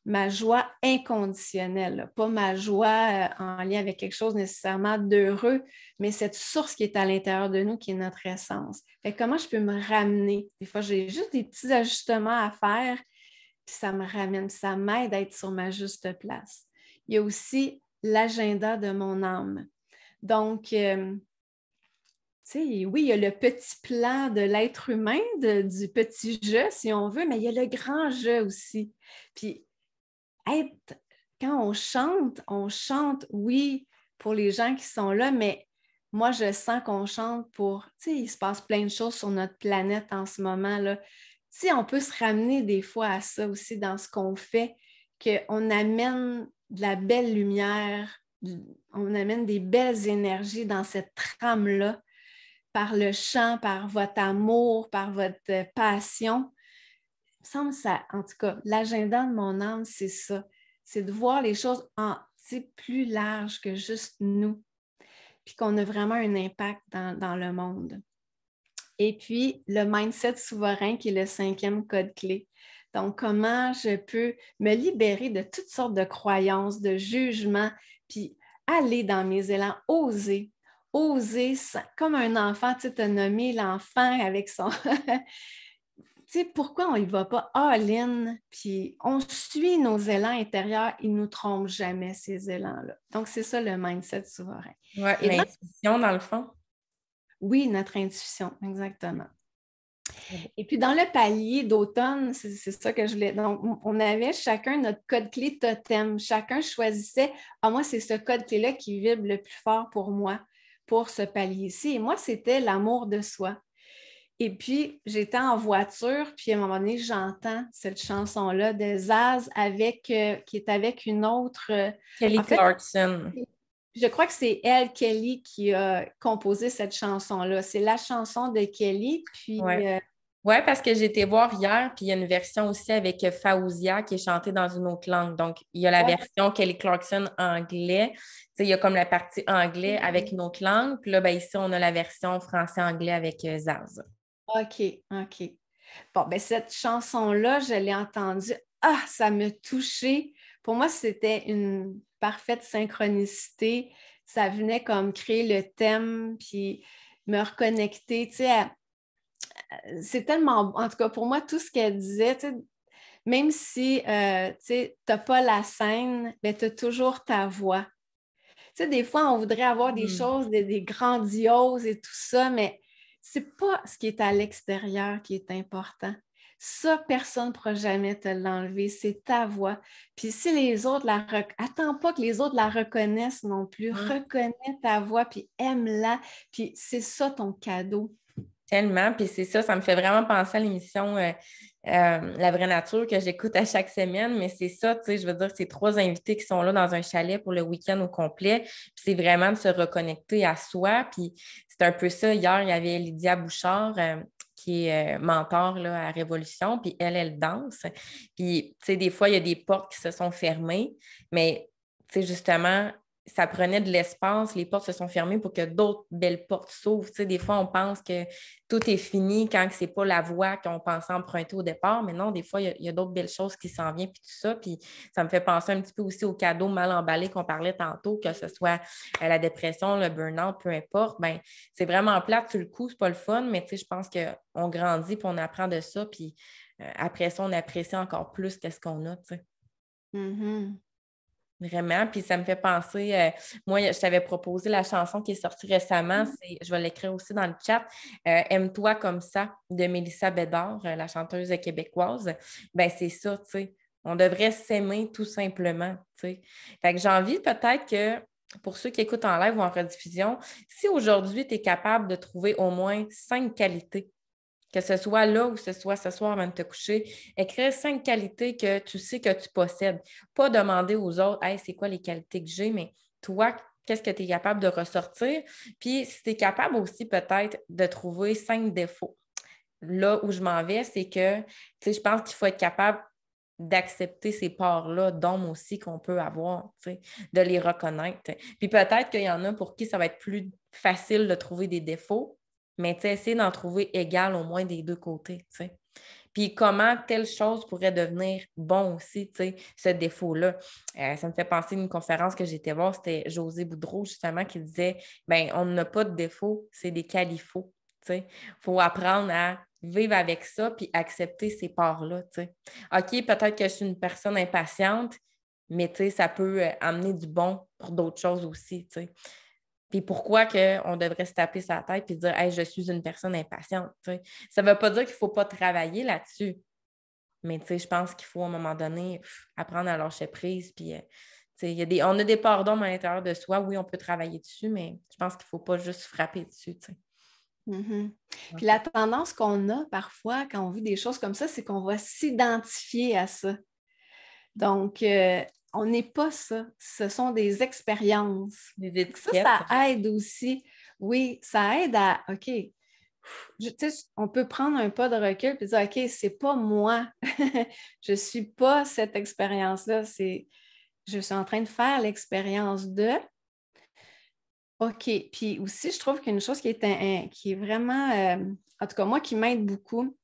[SPEAKER 2] ma joie inconditionnelle, là. Pas ma joie en lien avec quelque chose nécessairement d'heureux, mais cette source qui est à l'intérieur de nous, qui est notre essence. Fait que comment je peux me ramener? Des fois, j'ai juste des petits ajustements à faire, puis ça me ramène, ça m'aide à être sur ma juste place. Il y a aussi l'agenda de mon âme. Donc, tu sais, oui, il y a le petit plan de l'être humain, du petit jeu, si on veut, mais il y a le grand jeu aussi. Puis, quand on chante, oui, pour les gens qui sont là, mais moi, je sens qu'on chante pour, tu sais, il se passe plein de choses sur notre planète en ce moment, là. Tu sais, on peut se ramener des fois à ça aussi dans ce qu'on fait, qu'on amène de la belle lumière, on amène des belles énergies dans cette trame-là par le chant, par votre amour, par votre passion. Il me semble que ça, en tout cas, l'agenda de mon âme, c'est ça. C'est de voir les choses plus larges que juste nous, puis qu'on a vraiment un impact dans le monde. Et puis, le mindset souverain, qui est le 5e code clé. Donc, comment je peux me libérer de toutes sortes de croyances, de jugements, puis aller dans mes élans, oser, comme un enfant, tu as nommé l'enfant avec son... Tu sais, pourquoi on y va pas all-in, puis on suit nos élans intérieurs, ils ne nous trompent jamais, ces élans-là. Donc, c'est ça le mindset souverain.
[SPEAKER 1] Oui,
[SPEAKER 2] Et
[SPEAKER 1] l'intuition, dans le fond.
[SPEAKER 2] oui, notre intuition, exactement. Et puis, dans le palier d'automne, c'est ça que je voulais. Donc, on avait chacun notre code clé totem. Chacun choisissait, moi, c'est ce code clé-là qui vibre le plus fort pour moi, pour ce palier-ci. Et moi, c'était l'amour de soi. Et puis, j'étais en voiture, puis à un moment donné, j'entends cette chanson-là de Zaz qui est avec une autre.
[SPEAKER 1] Kelly
[SPEAKER 2] En fait,
[SPEAKER 1] Clarkson.
[SPEAKER 2] je crois que c'est elle, Kelly, qui a composé cette chanson-là. C'est la chanson de Kelly. Puis,
[SPEAKER 1] Ouais. Ouais, parce que j'ai été voir hier, puis il y a une version aussi avec Faouzia qui est chantée dans une autre langue. Donc, il y a la version Kelly Clarkson anglais. Tu sais, il y a comme la partie anglais avec une autre langue. Puis là, ben, ici, on a la version français-anglais avec Zaz.
[SPEAKER 2] OK, OK. Bon, ben cette chanson-là, je l'ai entendue. Ah, ça m'a touchée. Pour moi, c'était une parfaite synchronicité. Ça venait comme créer le thème, puis me reconnecter, tu sais, c'est tellement, en tout cas pour moi, tout ce qu'elle disait, tu sais, même si tu n'as pas la scène, ben, tu as toujours ta voix. Tu sais, des fois, on voudrait avoir des choses, des grandioses et tout ça, mais c'est pas ce qui est à l'extérieur qui est important. Ça, personne ne pourra jamais te l'enlever. C'est ta voix. Puis si les autres attends pas que les autres la reconnaissent non plus. Reconnais ta voix, puis aime-la. Puis c'est ça ton cadeau.
[SPEAKER 1] Tellement, puis c'est ça, ça me fait vraiment penser à l'émission La vraie nature que j'écoute à chaque semaine, mais c'est ça, tu sais, je veux dire, c'est 3 invités qui sont là dans un chalet pour le week-end au complet, puis c'est vraiment de se reconnecter à soi, puis c'est un peu ça. Hier, il y avait Lydia Bouchard, qui est mentor là, à Révolution, puis elle danse, puis tu sais, des fois, il y a des portes qui se sont fermées, mais tu sais, justement, ça prenait de l'espace, les portes se sont fermées pour que d'autres belles portes s'ouvrent. Tu sais, des fois, on pense que tout est fini quand ce n'est pas la voie qu'on pensait emprunter au départ, mais non, des fois, il y a d'autres belles choses qui s'en viennent, puis tout ça. Puis ça me fait penser un petit peu aussi aux cadeaux mal emballés qu'on parlait tantôt, que ce soit la dépression, le burn-out, peu importe. Ben, c'est vraiment plate sur le coup, c'est pas le fun, mais tu sais, je pense qu'on grandit, puis on apprend de ça, puis après ça, on apprécie encore plus qu'est-ce qu'on a, tu sais.
[SPEAKER 2] Mm-hmm.
[SPEAKER 1] Vraiment, puis ça me fait penser, moi, je t'avais proposé la chanson qui est sortie récemment, je vais l'écrire aussi dans le chat, Aime-toi comme ça, de Mélissa Bédard, la chanteuse québécoise. Ben c'est ça, tu sais, on devrait s'aimer tout simplement, tu sais. Fait que j'ai envie peut-être que, pour ceux qui écoutent en live ou en rediffusion, si aujourd'hui, tu es capable de trouver au moins 5 qualités, que ce soit là ou ce soit ce soir avant de te coucher, écrire 5 qualités que tu sais que tu possèdes. Pas demander aux autres, hey, c'est quoi les qualités que j'ai, mais toi, qu'est-ce que tu es capable de ressortir? Puis, si tu es capable aussi peut-être de trouver 5 défauts. Là où je m'en vais, c'est que, tu sais, je pense qu'il faut être capable d'accepter ces parts-là d'hommes aussi qu'on peut avoir, tu sais, de les reconnaître. Puis peut-être qu'il y en a pour qui ça va être plus facile de trouver des défauts, mais tu sais, essayer d'en trouver égal au moins des deux côtés, tu sais. puis comment telle chose pourrait devenir bon aussi, tu sais, ce défaut-là. Ça me fait penser à une conférence que j'ai été voir, c'était José Boudreau, justement, qui disait, ben on n'a pas de défaut, c'est des qualifaux, tu sais. Il faut apprendre à vivre avec ça puis accepter ces parts-là, tu sais. OK, peut-être que je suis une personne impatiente, mais tu sais, ça peut amener du bon pour d'autres choses aussi, tu sais. Puis pourquoi on devrait se taper sa tête et dire hey, je suis une personne impatiente. T'sais. Ça ne veut pas dire qu'il ne faut pas travailler là-dessus. Mais je pense qu'il faut à un moment donné apprendre à lâcher prise. Puis on a des pardons à l'intérieur de soi. Oui, on peut travailler dessus, mais je pense qu'il ne faut pas juste frapper dessus.
[SPEAKER 2] Mm-hmm. Puis la tendance qu'on a parfois quand on vit des choses comme ça, c'est qu'on va s'identifier à ça. Donc, on n'est pas ça. Ce sont des expériences.
[SPEAKER 1] Des étiquettes.
[SPEAKER 2] Ça aide aussi. Oui, ça aide à, OK, on peut prendre un pas de recul et dire, OK, c'est pas moi. Je ne suis pas cette expérience-là. Je suis en train de faire l'expérience de. OK. Puis aussi, je trouve qu'une chose qui est vraiment, en tout cas, moi, qui m'aide beaucoup,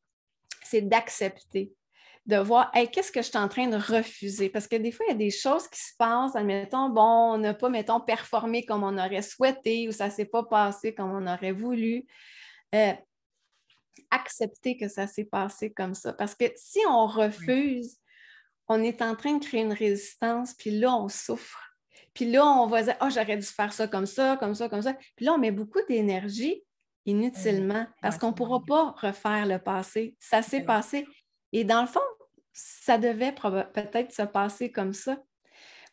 [SPEAKER 2] c'est d'accepter. De voir, hey, qu'est-ce que je suis en train de refuser? Parce que des fois, il y a des choses qui se passent, admettons, bon, on n'a pas, mettons, performé comme on aurait souhaité ou ça ne s'est pas passé comme on aurait voulu. Accepter que ça s'est passé comme ça. Parce que si on refuse, on est en train de créer une résistance, puis là, on souffre. Puis là, on va dire, j'aurais dû faire ça comme ça, comme ça, comme ça. Puis là, on met beaucoup d'énergie inutilement parce qu'on ne pourra pas refaire le passé. Ça s'est passé. Et dans le fond, ça devait peut-être se passer comme ça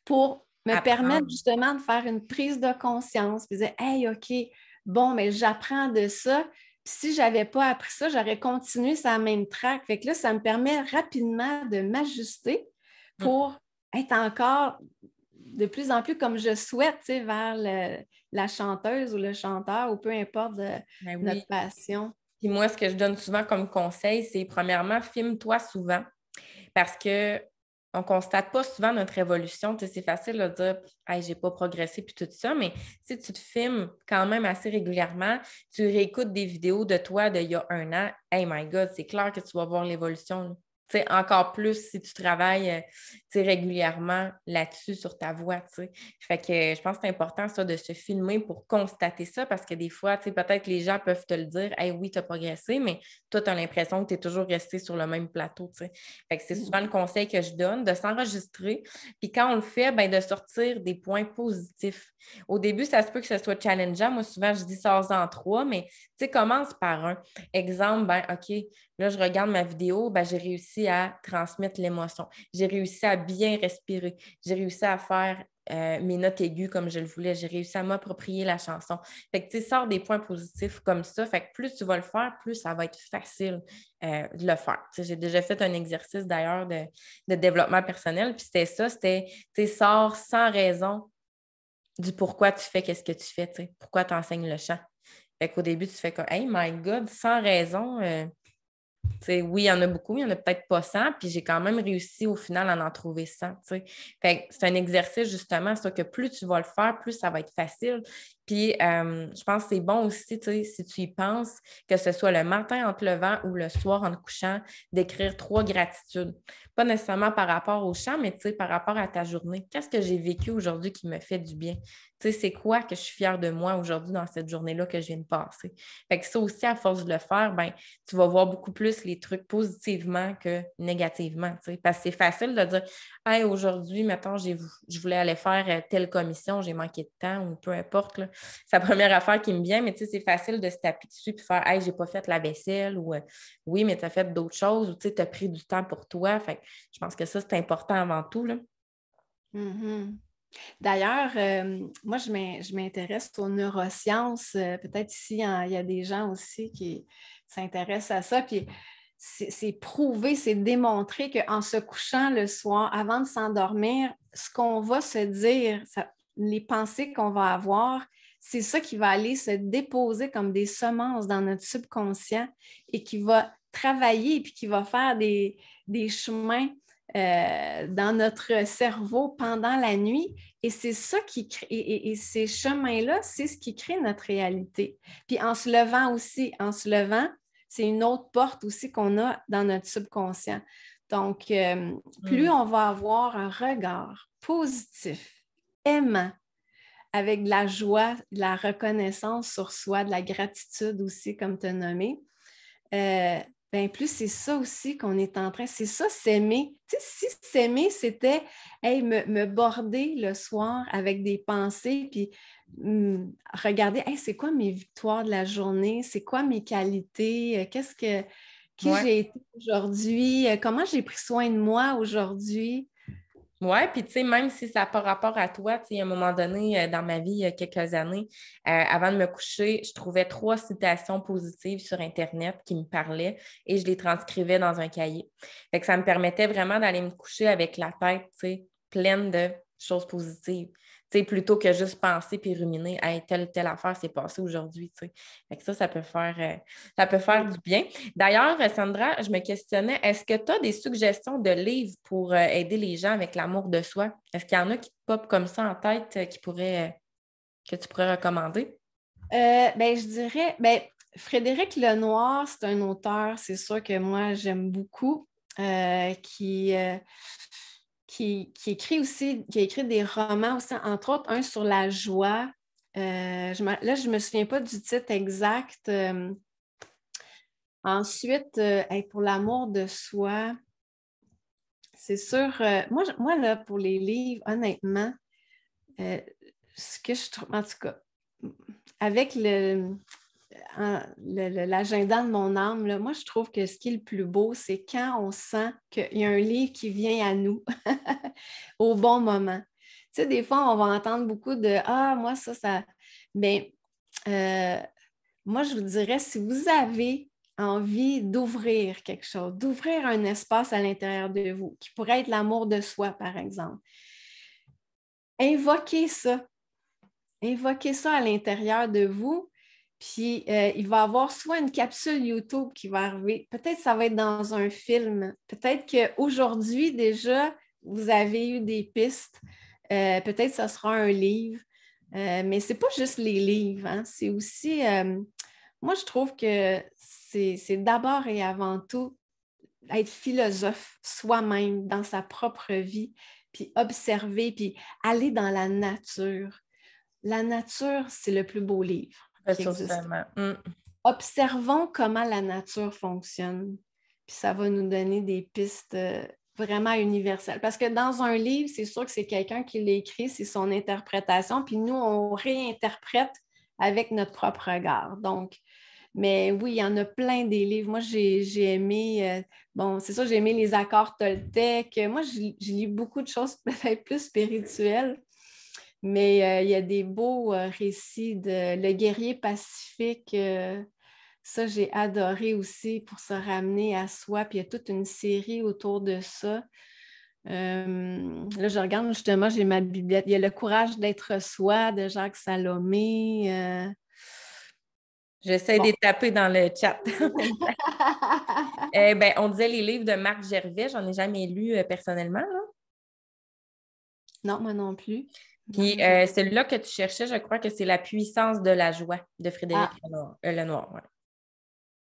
[SPEAKER 2] pour me permettre justement de faire une prise de conscience puis dire, hey, OK, bon, mais j'apprends de ça. Puis si je n'avais pas appris ça, j'aurais continué sur la même track. Fait que là, ça me permet rapidement de m'ajuster pour être encore de plus en plus comme je souhaite, vers la chanteuse ou le chanteur ou peu importe notre passion.
[SPEAKER 1] Puis moi, ce que je donne souvent comme conseil, c'est premièrement, filme-toi souvent parce que on ne constate pas souvent notre évolution. C'est facile de dire hey, j'ai pas progressé puis tout ça, mais si tu te filmes quand même assez régulièrement, tu réécoutes des vidéos de toi d'il y a 1 an, hey my God, c'est clair que tu vas voir l'évolution. T'sais, encore plus si tu travailles régulièrement là-dessus sur ta voix. T'sais. Fait que je pense que c'est important ça de se filmer pour constater ça parce que des fois, peut-être que les gens peuvent te le dire hey, oui, tu as progressé, mais toi, tu as l'impression que tu es toujours resté sur le même plateau. T'sais. Fait que c'est souvent le conseil que je donne, de s'enregistrer. Puis quand on le fait, ben, de sortir des points positifs. Au début, ça se peut que ce soit challengeant. Moi, souvent, je dis sors-en 3, mais commence par un. Exemple, ben, OK, là, je regarde ma vidéo, ben, j'ai réussi à transmettre l'émotion. J'ai réussi à bien respirer. J'ai réussi à faire mes notes aiguës comme je le voulais. J'ai réussi à m'approprier la chanson. Fait que, sors des points positifs comme ça. Fait que plus tu vas le faire, plus ça va être facile de le faire. J'ai déjà fait un exercice d'ailleurs de développement personnel. Puis c'était, sors sans raison du pourquoi tu fais qu'est-ce que tu fais, pourquoi tu enseignes le chant. Fait qu'au début, tu fais comme hey my God, sans raison. Oui, il y en a beaucoup, il n'y en a peut-être pas 100, puis j'ai quand même réussi au final à en trouver 100. Fait que c'est un exercice justement, ça que plus tu vas le faire, plus ça va être facile. Puis je pense que c'est bon aussi, si tu y penses, que ce soit le matin en te levant ou le soir en te couchant, d'écrire 3 gratitudes. Pas nécessairement par rapport au chant, mais par rapport à ta journée. Qu'est-ce que j'ai vécu aujourd'hui qui me fait du bien? C'est quoi que je suis fière de moi aujourd'hui dans cette journée-là que je viens de passer? Fait que ça aussi, à force de le faire, ben, tu vas voir beaucoup plus les trucs positivement que négativement. Parce que c'est facile de dire hey, aujourd'hui, mettons, je voulais aller faire telle commission, j'ai manqué de temps ou peu importe. Là. C'est la première affaire qui me vient, mais c'est facile de se taper dessus et faire hey, j'ai pas fait la vaisselle ou oui, mais tu as fait d'autres choses ou tu as pris du temps pour toi. Fait que je pense que ça, c'est important avant tout. Là.
[SPEAKER 2] Mm-hmm. D'ailleurs, moi, je m'intéresse aux neurosciences. Peut-être ici, il y a des gens aussi qui s'intéressent à ça. Puis c'est prouvé, c'est démontré qu'en se couchant le soir, avant de s'endormir, ce qu'on va se dire, les pensées qu'on va avoir, c'est ça qui va aller se déposer comme des semences dans notre subconscient et qui va travailler et puis qui va faire des chemins dans notre cerveau pendant la nuit. Et c'est ça qui crée, et ces chemins-là, c'est ce qui crée notre réalité. Puis en se levant, c'est une autre porte aussi qu'on a dans notre subconscient. Donc, plus on va avoir un regard positif, aimant, avec de la joie, de la reconnaissance sur soi, de la gratitude aussi, comme tu as nommé, ben plus c'est ça aussi qu'on est en train, c'est ça s'aimer. Tu sais, si s'aimer, c'était hey, me border le soir avec des pensées, puis regarder, hey, c'est quoi mes victoires de la journée, c'est quoi mes qualités, qui j'ai été aujourd'hui, comment j'ai pris soin de moi aujourd'hui.
[SPEAKER 1] Oui, puis tu sais, même si ça n'a pas rapport à toi, tu sais, à un moment donné, dans ma vie, il y a quelques années, avant de me coucher, je trouvais 3 citations positives sur Internet qui me parlaient et je les transcrivais dans un cahier. Fait que ça me permettait vraiment d'aller me coucher avec la tête, tu sais, pleine de choses positives. Tu sais, plutôt que juste penser puis ruminer, hey, telle affaire s'est passée aujourd'hui, tu sais. Fait que ça peut faire du bien. D'ailleurs, Sandra, je me questionnais, est-ce que tu as des suggestions de livres pour aider les gens avec l'amour de soi? Est-ce qu'il y en a qui te popent comme ça en tête que tu pourrais recommander?
[SPEAKER 2] Ben, je dirais, ben, Frédéric Lenoir, c'est un auteur, c'est sûr que moi, j'aime beaucoup, qui écrit aussi, qui a écrit des romans aussi, entre autres, un sur la joie. Là, je ne me souviens pas du titre exact. Ensuite, pour l'amour de soi, c'est sûr, moi, là, pour les livres, honnêtement, ce que je trouve, en tout cas, avec l'agenda de mon âme, là, moi, je trouve que ce qui est le plus beau, c'est quand on sent qu'il y a un livre qui vient à nous au bon moment. Tu sais, des fois, on va entendre beaucoup de Ah, moi, ça. Mais moi, je vous dirais, si vous avez envie d'ouvrir quelque chose, d'ouvrir un espace à l'intérieur de vous, qui pourrait être l'amour de soi, par exemple, invoquez ça. Invoquez ça à l'intérieur de vous. Puis, il va y avoir soit une capsule YouTube qui va arriver, peut-être ça va être dans un film, peut-être qu'aujourd'hui déjà, vous avez eu des pistes, peut-être que ce sera un livre, mais ce n'est pas juste les livres, hein. C'est aussi, moi je trouve que c'est d'abord et avant tout être philosophe soi-même dans sa propre vie, puis observer, puis aller dans la nature. La nature, c'est le plus beau livre qui existe.
[SPEAKER 1] Ressourcement.
[SPEAKER 2] Observons comment la nature fonctionne, puis ça va nous donner des pistes vraiment universelles. Parce que dans un livre, c'est sûr que c'est quelqu'un qui l'a écrit, c'est son interprétation, puis nous, on réinterprète avec notre propre regard. Donc, mais oui, il y en a plein des livres. Moi, j'ai aimé, bon, c'est sûr, j'ai aimé les accords Toltec. Moi, je lis beaucoup de choses peut-être plus spirituelles. Mais il y a des beaux récits de Le guerrier pacifique. Ça, j'ai adoré aussi pour se ramener à soi. Puis il y a toute une série autour de ça. Là, je regarde justement, j'ai ma bibliothèque. Il y a Le courage d'être soi de Jacques Salomé.
[SPEAKER 1] J'essaie de taper dans le chat. On disait les livres de Marc Gervais, j'en ai jamais lu personnellement, là.
[SPEAKER 2] Non, moi non plus.
[SPEAKER 1] Puis celui-là que tu cherchais, je crois que c'est La puissance de la joie de Frédéric Lenoir. Ouais.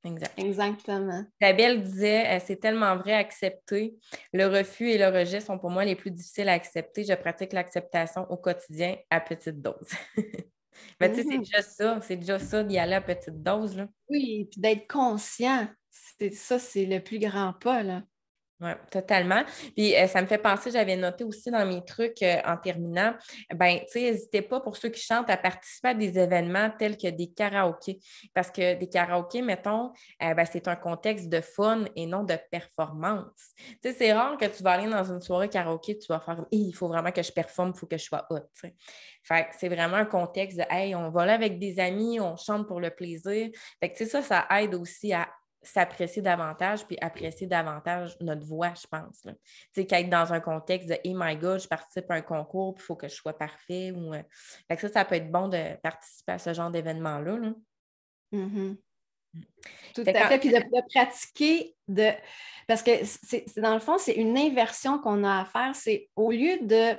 [SPEAKER 1] Exact.
[SPEAKER 2] Exactement.
[SPEAKER 1] Isabelle disait, c'est tellement vrai, accepter. Le refus et le rejet sont pour moi les plus difficiles à accepter. Je pratique l'acceptation au quotidien à petite dose. Mais tu sais, c'est déjà ça d'y aller à petite dose, là.
[SPEAKER 2] Oui, puis d'être conscient, c'est le plus grand pas, là.
[SPEAKER 1] Oui, totalement. Puis ça me fait penser, j'avais noté aussi dans mes trucs en terminant, tu sais, n'hésitez pas pour ceux qui chantent à participer à des événements tels que des karaokés. Parce que des karaokés, mettons, c'est un contexte de fun et non de performance. Tu sais, c'est rare que tu vas aller dans une soirée karaoké, tu vas faire il faut vraiment que je performe, il faut que je sois hot. Tu sais. Fait que c'est vraiment un contexte de hey, on va là avec des amis, on chante pour le plaisir. Fait que tu sais, ça aide aussi à s'apprécier davantage puis apprécier davantage notre voix, je pense. Tu sais, qu'être dans un contexte de « Hey my God, je participe à un concours, puis il faut que je sois parfait. » Fait que ça peut être bon de participer à ce genre d'événement-là. Là.
[SPEAKER 2] Mm-hmm. Tout à fait. Puis de pratiquer, parce que dans le fond, c'est une inversion qu'on a à faire. C'est au lieu de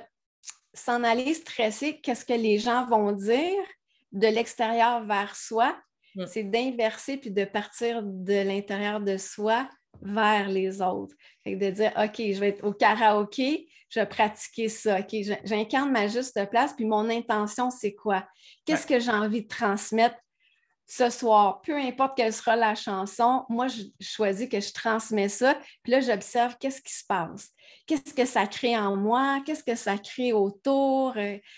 [SPEAKER 2] s'en aller stresser, qu'est-ce que les gens vont dire de l'extérieur vers soi, c'est d'inverser puis de partir de l'intérieur de soi vers les autres. Fait que de dire, OK, je vais être au karaoké, je vais pratiquer ça. OK, j'incarne ma juste place, puis mon intention, c'est quoi? Qu'est-ce que j'ai envie de transmettre ce soir? Peu importe quelle sera la chanson, moi, je choisis que je transmets ça, puis là, j'observe qu'est-ce qui se passe. Qu'est-ce que ça crée en moi? Qu'est-ce que ça crée autour?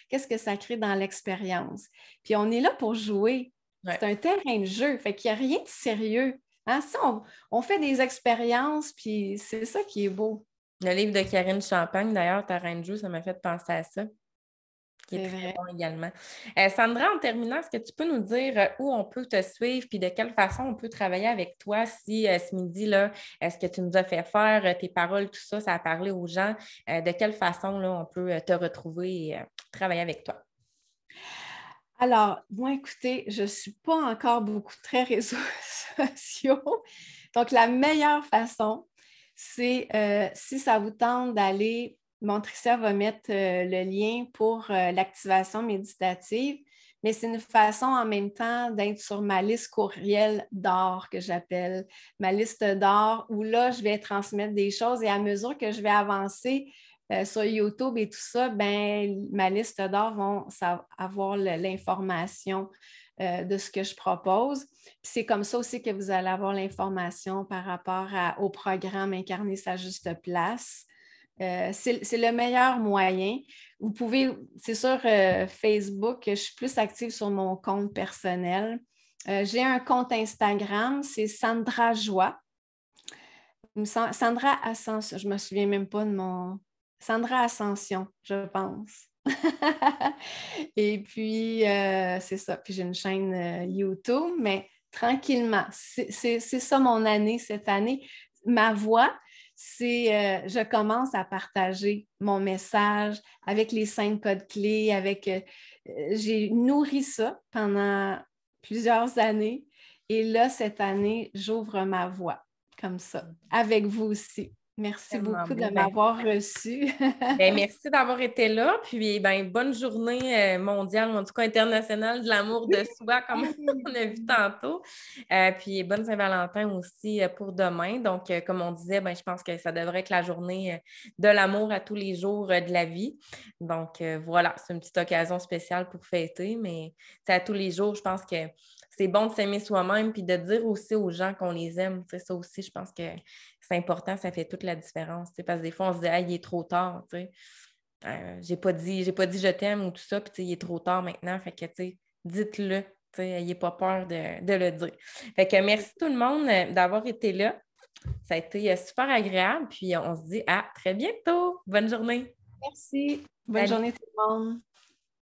[SPEAKER 2] Qu'est-ce que ça crée dans l'expérience? Puis on est là pour jouer.
[SPEAKER 1] Ouais.
[SPEAKER 2] C'est un terrain de jeu, fait qu'il n'y a rien de sérieux. Hein? Ça, on fait des expériences, puis c'est ça qui est beau.
[SPEAKER 1] Le livre de Karine Champagne, d'ailleurs, Ta reine de jeu, ça m'a fait penser à ça, qui est
[SPEAKER 2] C'est
[SPEAKER 1] très
[SPEAKER 2] vrai.
[SPEAKER 1] bon également. Sandra, en terminant, est-ce que tu peux nous dire où on peut te suivre puis de quelle façon on peut travailler avec toi si ce midi, là, ce que tu nous as fait faire, tes paroles, tout ça, ça a parlé aux gens, de quelle façon là, on peut te retrouver et travailler avec toi?
[SPEAKER 2] Alors, moi, écoutez, je ne suis pas encore beaucoup très réseaux sociaux. Donc, la meilleure façon, c'est si ça vous tente d'aller, Tricia va mettre le lien pour l'activation méditative, mais c'est une façon en même temps d'être sur ma liste courriel d'or que j'appelle, ma liste d'or où là, je vais transmettre des choses et à mesure que je vais avancer, sur YouTube et tout ça, ben, ma liste d'or vont avoir l'information de ce que je propose. Puis c'est comme ça aussi que vous allez avoir l'information par rapport au programme Incarner sa juste place. C'est le meilleur moyen. Vous pouvez, c'est sur Facebook, je suis plus active sur mon compte personnel. J'ai un compte Instagram, c'est Sandra Joie. Sandra Ascension, je ne me souviens même pas de mon... Sandra Ascension, je pense. Et puis, c'est ça. Puis j'ai une chaîne YouTube, mais tranquillement. C'est ça mon année cette année. Ma voix, c'est je commence à partager mon message avec les 5 codes clés, j'ai nourri ça pendant plusieurs années. Et là, cette année, j'ouvre ma voix comme ça, avec vous aussi. Merci
[SPEAKER 1] Tellement
[SPEAKER 2] beaucoup de
[SPEAKER 1] beau.
[SPEAKER 2] m'avoir reçue.
[SPEAKER 1] Ben, merci d'avoir été là. Puis, ben, bonne journée mondiale, ou en tout cas internationale de l'amour de soi, comme on a vu tantôt. Puis, bonne Saint-Valentin aussi pour demain. Donc, comme on disait, ben, je pense que ça devrait être la journée de l'amour à tous les jours de la vie. Donc, voilà, c'est une petite occasion spéciale pour fêter, mais c'est à tous les jours. Je pense que c'est bon de s'aimer soi-même puis de dire aussi aux gens qu'on les aime. Tu sais, ça aussi, je pense que c'est important, ça fait toute la différence. Tu sais, parce que des fois, on se dit, ah, il est trop tard. Tu sais. J'ai pas dit je t'aime ou tout ça, puis tu sais, il est trop tard maintenant. Fait que, tu sais, dites-le. Tu sais, n'ayez pas peur de le dire. Fait que merci tout le monde d'avoir été là. Ça a été super agréable. Puis on se dit à très bientôt. Bonne journée.
[SPEAKER 2] Merci. Bonne
[SPEAKER 1] Salut.
[SPEAKER 2] journée tout le monde.